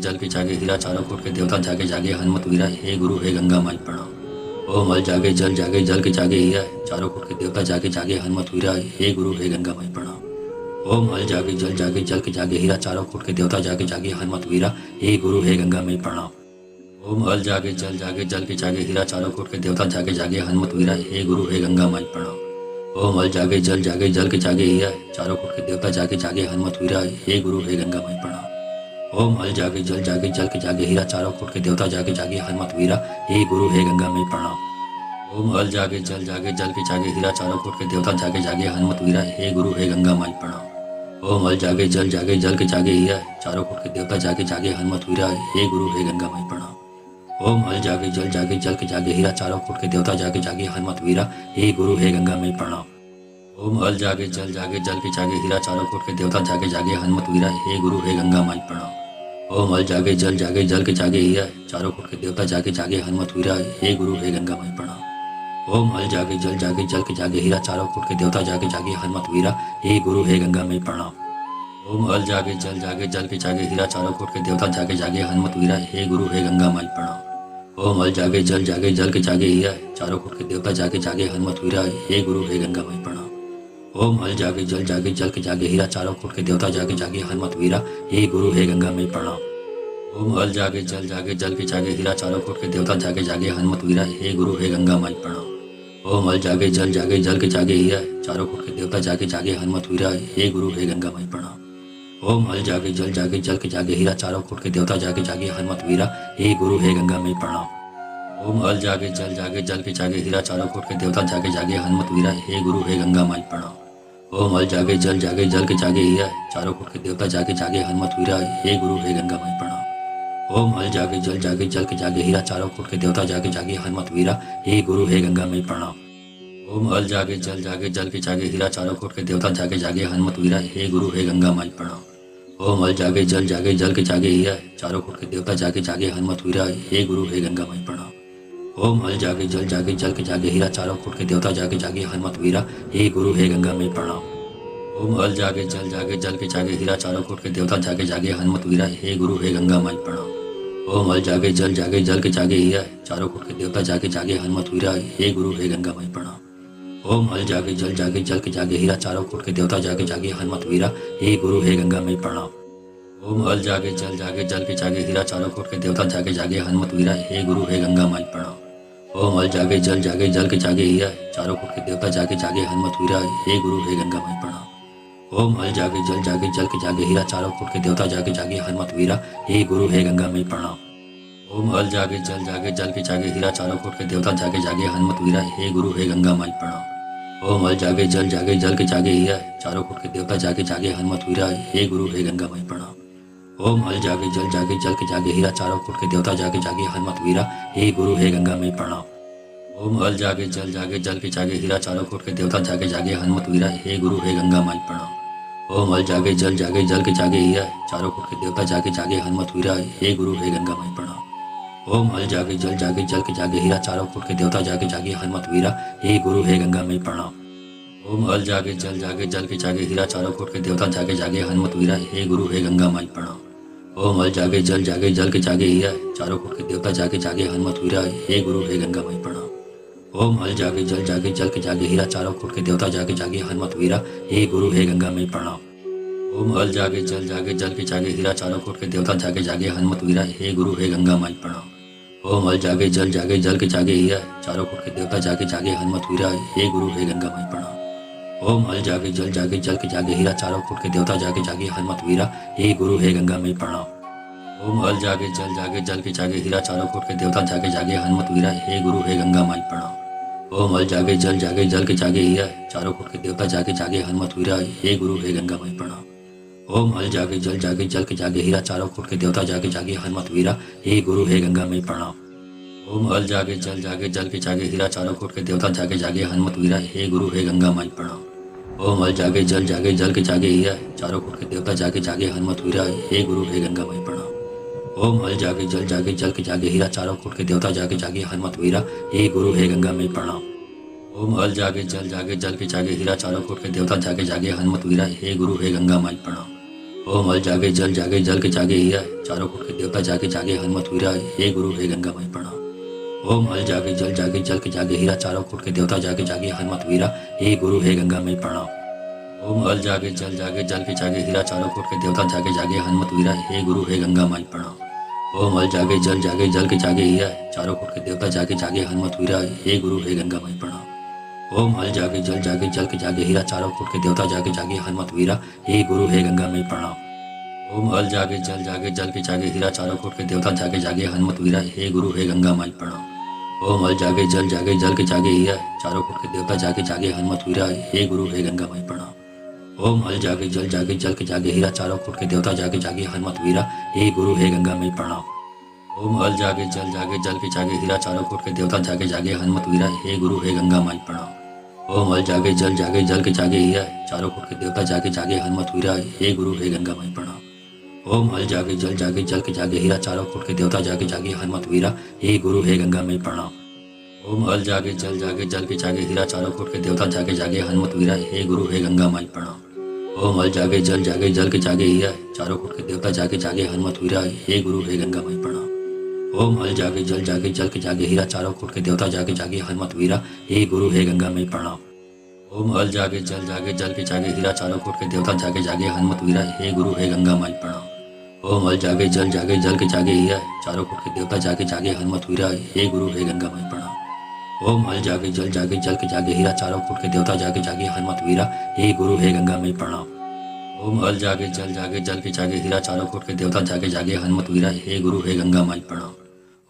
जल के जागे हीरा चारों फुट के देवता जागे जागे हनुमत वीरा हे गुरु हे गंगा माई प्रणाम। ओम हल जागे जल के जागे हीरा चारों फुट के देवता जागे जागे हनुमत वीरा हे गुरु हे गंगा में प्रणाम। ओम हल जागे जल के जागे हीरा चारों फुट के देवता जागे जागे हनुमत वीरा हे गुरु हे गंगा माई प्रणाम। ओम हल जागे जल के जागे हीरा चारों फुट के देवता जागे जागे हनुमत वीरा हे गुरु हे गंगा माई प्रणाम। ओम हल जागे जल के जागे हीरा चारों फुट के देवता जागे जागे हनुमत वीरा हे गुरु हे गंगा में प्रणाम। ओम हल जागे जल के जागे हीरा चारों फुट के देवता जागे जागे हनुमत वीरा हे गुरु हे गंगा माई प्रणाम। ओम हल जागे जल के जागे हीरा चारों फुट के देवता जागे जागे हनुमत वीरा हे गुरु हे गंगा माई प्रणाम। ओम हल जागे जल के जागे हीरा चारों फुट के देवता जागे जागे हनुमत वीरा हे गुरु हे गंगा में प्रणाम। ओम हल जागे जल के जागे हीरा चारों फुट के देवता जागे जागे हनुमत वीरा हे गुरु हे गंगा माई प्रणाम। ओम हल जागे जल के जागे हीरा चारों फुट के देवता जागे जागे हनुमत वीरा हे गुरु हे गंगा माई प्रणाम। ओम हल जागे जल के जागे हीरा चारों फुट के देवता जागे जागे हनुमत वीरा हे गुरु हे गंगा में प्रणाम। ओम हल जागे जल के जागे हीरा चारों फुट के देवता जागे जागे हनुमत वीरा हे गुरु हे गंगा माई प्रणाम। ओम हल जागे जल के जागे हीरा चारों फुट के देवता जागे जागे हनुमत वीरा हे गुरु हे गंगा माई प्रणाम। ओम हल जागे जल के जागे हीरा चारों फुट के देवता जागे जागे हनुमत वीरा हे गुरु हे गंगा में प्रणाम। ओम हल जागे जल जागे जल के जागे हीरा चारों कोट के देवता जागे जागे हनुमत वीरा हे गुरु हे गंगा माई प्रणाम। ओम हल जागे जल के जागे हीरा चारों कोट के देवता जागे जागे हनुमत वीरा हे गुरु हे गंगा माई प्रणाम। ओम हल जागे जल के जागे हीरा चारों कोट के देवता जागे जागे हनुमत वीरा हे गुरु हे गंगा माई प्रणाम। ओम हल जागे जल के जागे हीरा चारों कोट के देवता जागे जागे हनुमत वीरा हे गुरु हे गंगा माई प्रणाम। ओम हल जागे जल के जागे हीरा चारों कोट के देवता जागे जागे हनुमत वीरा हे गुरु हे गंगा माई प्रणाम। ओम हल जागे जल के जागे हीरा चारों कोट के देवता जागे जागे हनुमत वीरा हे गुरु हे गंगा मई प्रणाम। ओम हल जागे जल के जागे हीरा चारों कोट के देवता जागे जागे हनुमत वीरा हे गुरु हे गंगा माई प्रणाम। ओम हल जागे जल के जागे हीरा चारों कोट के देवता जागे जागे हनुमत वीरा हे गुरु हे गंगा माई प्रणाम। ओम हल जागे जल के जागे हीरा चारों कोट के देवता जागे जागे हनुमत वीरा हे गुरु हे गंगा मई प्रणाम। ओम हल जागे जल के जागे हीरा चारों कोट के देवता जागे जागे हनुमत वीरा हे गुरु हे गंगा माई प्रणाम। ओम हल जागे जल के जागे हीरा चारों कोट के देवता जागे जागे हनुमत वीरा हे गुरु हे गंगा माई प्रणाम। ओम हल जागे जल के जागे हीरा चारों कोट के देवता जागे जागे हनुमत वीरा हे गुरु हे गंगा माई प्रणाम। ओम हल जागे जल के जागे हीरा चारों कोट के देवता जागे जागे हनुमत वीरा हे गुरु हे गंगा माई प्रणाम। ओम हल जागे जल के जागे हीरा चारों कोट के देवता जागे जागे हनुमत वीरा हे गुरु हे गंगा माई प्रणाम। ओम हल जागे जल के जागे हीरा चारों कोट के देवता जागे जागे हनुमत वीरा हे गुरु हे गंगा मई प्रणाम। ओम हल जागे जल के जागे हीरा चारों कोट के देवता जागे जागे हनुमत वीरा हे गुरु हे गंगा माई प्रणाम। ओम हल जागे जल के जागे हीरा चारों कोट के देवता जागे जागे हनुमत वीरा हे गुरु हे गंगा माई प्रणाम। ओम हल जागे जल के जागे हीरा चारों कोट के देवता जागे जागे हनुमत वीरा हे गुरु हे गंगा मई प्रणाम। ओम हल जागे जल के जागे हीरा चारों कोट के देवता जागे जागे हनुमत वीरा हे गुरु हे गंगा माई प्रणाम। ओम हल जागे जल के जागे हीरा चारों कोट के देवता जागे जागे हनुमत वीरा हे गुरु हे गंगा माई प्रणाम। ओम हल जागे जल के जागे हीरा चारों कोट के देवता जागे जागे हनुमत वीरा हे गुरु हे गंगा मई प्रणाम। ओम हल जागे जल के जागे हीरा चारों कोट के देवता जागे जागे हनुमत वीरा हे गुरु हे गंगा माई प्रणाम। ओम हल जागे जल के जागे हीरा चारों कोट के देवता जागे जागे हनुमत वीरा हे गुरु हे गंगा मई प्रणाम। ओम हल जागे जल के जागे हीरा चारों कोट के देवता जागे जागे हनुमत वीरा हे गुरु हे गंगा मई प्रणाम। ओम हल जागे जल के जागे हीरा चारों कोट के देवता जागे जागे हनुमत वीरा हे गुरु हे गंगा माई प्रणाम। ओम हल जागे जल के जागे हीरा चारों कोट के देवता जागे जागे हनुमत वीरा हे गुरु हे गंगा माई प्रणाम। ओम हल जागे जल के जागे हीरा चारों कोट के देवता जागे जागे हनुमत वीरा हे गुरु हे गंगा मई प्रणाम। ओम हल जागे जल के जागे हीरा चारों कोट के देवता जागे जागे हनुमत वीरा हे गुरु हे गंगा माई प्रणाम। ओम हल जागे जल के जागे हीरा चारों कोट के देवता जागे जागे हनुमत वीरा हे गुरु हे गंगा मई प्रणाम। ओम हल जागे जल के जागे हीरा चारों कोट के देवता जागे जागे हनुमत वीरा हे गुरु हे गंगा मई प्रणाम। ओम हल जागे जल के जागे हीरा चारों कोट के देवता जागे जागे हनुमत वीरा हे गुरु हे गंगा माई प्रणाम। ओम हल जागे जल के जागे हीरा चारों कोट के देवता जागे जागे हनुमत वीरा हे गुरु हे गंगा मई प्रणाम। ओम हल जागे जल के जागे हीरा चारों कोट के देवता जागे जागे हनुमत वीरा हे गुरु हे गंगा मई प्रणाम। ओम हल जागे जल के जागे हीरा चारों कोट के देवता जागे जागे हनुमत वीरा हे गुरु हे गंगा माई प्रणाम। ओम हल जागे जल के जागे हीरा चारों कोट के देवता जागे जागे हनुमत वीरा हे गुरु हे गंगा मई प्रणाम। ओम हल जागे जल के जागे हीरा चारों कोट के देवता जागे जागे हनुमत वीरा हे गुरु हे गंगा मई प्रणाम। ओम हल जागे जल के जागे हीरा चारों कोट के देवता जागे जागे हनुमत वीरा हे गुरु हे गंगा माई प्रणाम। ओम हल जागे जल के जागे हीरा चारों कोट के देवता जागे जागे हनुमत वीरा हे गुरु हे गंगा मई प्रणाम। ओम हल जागे जल के जागे हीरा चारों कोट के देवता जागे जागे हनुमत वीरा हे गुरु हे गंगा मई प्रणाम। ओम हल जागे जल के जागे हीरा चारों कोट के देवता जागे जागे हनुमत वीरा हे गुरु हे गंगा माई प्रणाम। ओम हल जागे जल के जागे हीरा चारों कोट के देवता जागे जागे हनुमत वीरा हे गुरु हे गंगा मई प्रणाम। ओम हल जागे जल के जागे हीरा चारों कोट के देवता जागे जागे हनुमत वीरा हे गुरु हे गंगा मई प्रणाम। ओम हल जागे जल के जागे हीरा चारों कोट के देवता जागे जागे हनुमत वीरा हे गुरु हे गंगा माई प्रणाम। ओम हल जागे जल के जागे हीरा चारों कोट के देवता जागे जागे हनुमत वीरा हे गुरु हे गंगा मई प्रणाम। ओम हल जागे जल के जागे हीरा चारों कोट के देवता जागे जागे हनुमत वीरा हे गुरु हे गंगा मई प्रणाम। ओम हल जागे जल के जागे हीरा चारों कोट के देवता जागे जागे हनुमत वीरा हे गुरु हे गंगा माई प्रणाम। ओम हल जागे जल के जागे हीरा चारों कोट के देवता जागे जागे हनुमत वीरा हे गुरु हे गंगा मई प्रणाम। ओम हल जागे जल के जागे हीरा चारों कोट के देवता जागे जागे हनुमत वीरा हे गुरु हे गंगा मई प्रणाम। ओम हल जागे जल के जागे हीरा चारों कोट के देवता जागे जागे हनुमत वीरा हे गुरु हे गंगा माई प्रणाम। ओम हल जागे जल के जागे हीरा चारों कुट के देवता जागे जागे हनुमत वीरा हे गुरु हे गंगा माई प्रणाम। ओम हल जागे जल के जागे हीरा चारों कुट के देवता जागे जागे हनुमत वीरा हे गुरु हे गंगा माई प्रणाम। ओम हल जागे जल के जागे हीरा चारों कुट के देवता जागे जागे हनुमत वीरा हे गुरु हे गंगा माई प्रणाम।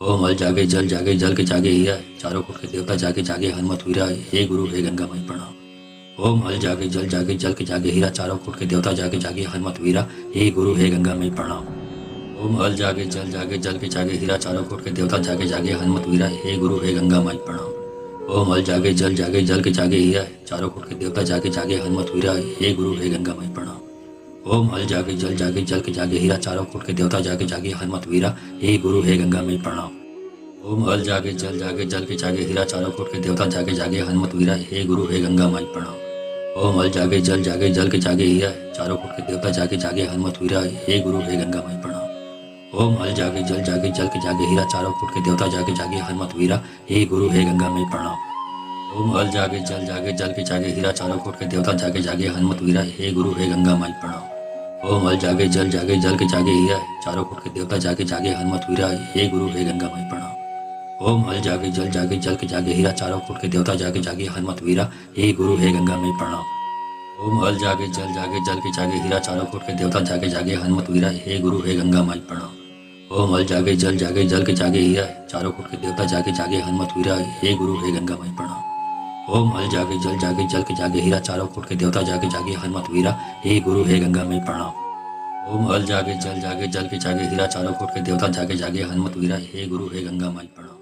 ओम हल जागे जल के जागे हीरा चारों कुट के देवता जागे जागे हनुमत वीरा हे गुरु हे गंगा माई प्रणाम। ओम हल जागे जल के जागे हीरा चारों कुट के देवता जागे जागे हनुमत वीरा हे गुरु हे गंगा माई प्रणाम। ओम हल जागे जल के जागे हीरा चारों कुट के देवता जागे जागे हनुमत वीरा हे गुरु हे गंगा माई प्रणाम। ओम हल जागे जल के जागे हीरा चारों कुट के देवता जागे जागे हनुमत वीरा हे गुरु हे गंगा माई प्रणाम। ओम हल जागे जल के जागे हीरा चारों कुट के देवता जागे जागे हनुमत वीरा हे गुरु हे गंगा माई प्रणाम। ओम हल जागे जल के जागे हीरा चारों कुट के देवता जागे जागे हनुमत वीरा हे गुरु हे गंगा माई प्रणाम। ओम हल जागे जल के जागे हीरा चारों कुट के देवता जागे जागे हनुमत वीरा हे गुरु हे गंगा माई प्रणाम। ओम हल जागे जल के जागे हीरा चारों कुट के देवता जागे जागे हनुमत वीरा हे गुरु हे गंगा माई प्रणाम। ओम हल जागे जल के जागे हीरा चारों कुट के देवता जागे जागे हनुमत वीरा हे गुरु हे गंगा माई प्रणाम। ओम हल जागे जल के जागे हीरा चारों कुट के देवता जागे जागे हनुमत वीरा हे गुरु हे गंगा माई प्रणाम। ओम हल जागे जल के जागे हीरा चारों कुट के देवता जागे जागे हनुमत वीरा हे गुरु हे गंगा माई प्रणाम। ओम हल जागे जल के जागे हीरा चारों कुट के देवता जागे जागे हनुमत वीरा हे गुरु हे गंगा माई प्रणाम। ओम हल जागे जल के जागे हीरा चारों कुट के देवता जागे जागे हनुमत वीरा हे गुरु हे गंगा माई प्रणाम। ओम हल जागे जल के जागे हीरा चारों कुट के देवता जागे जागे हनुमत वीरा हे गुरु हे गंगा माई प्रणाम। ओम हल जागे जल के जागे हीरा चारों कुट के देवता जागे जागे हनुमत वीरा हे गुरु हे गंगा माई प्रणाम।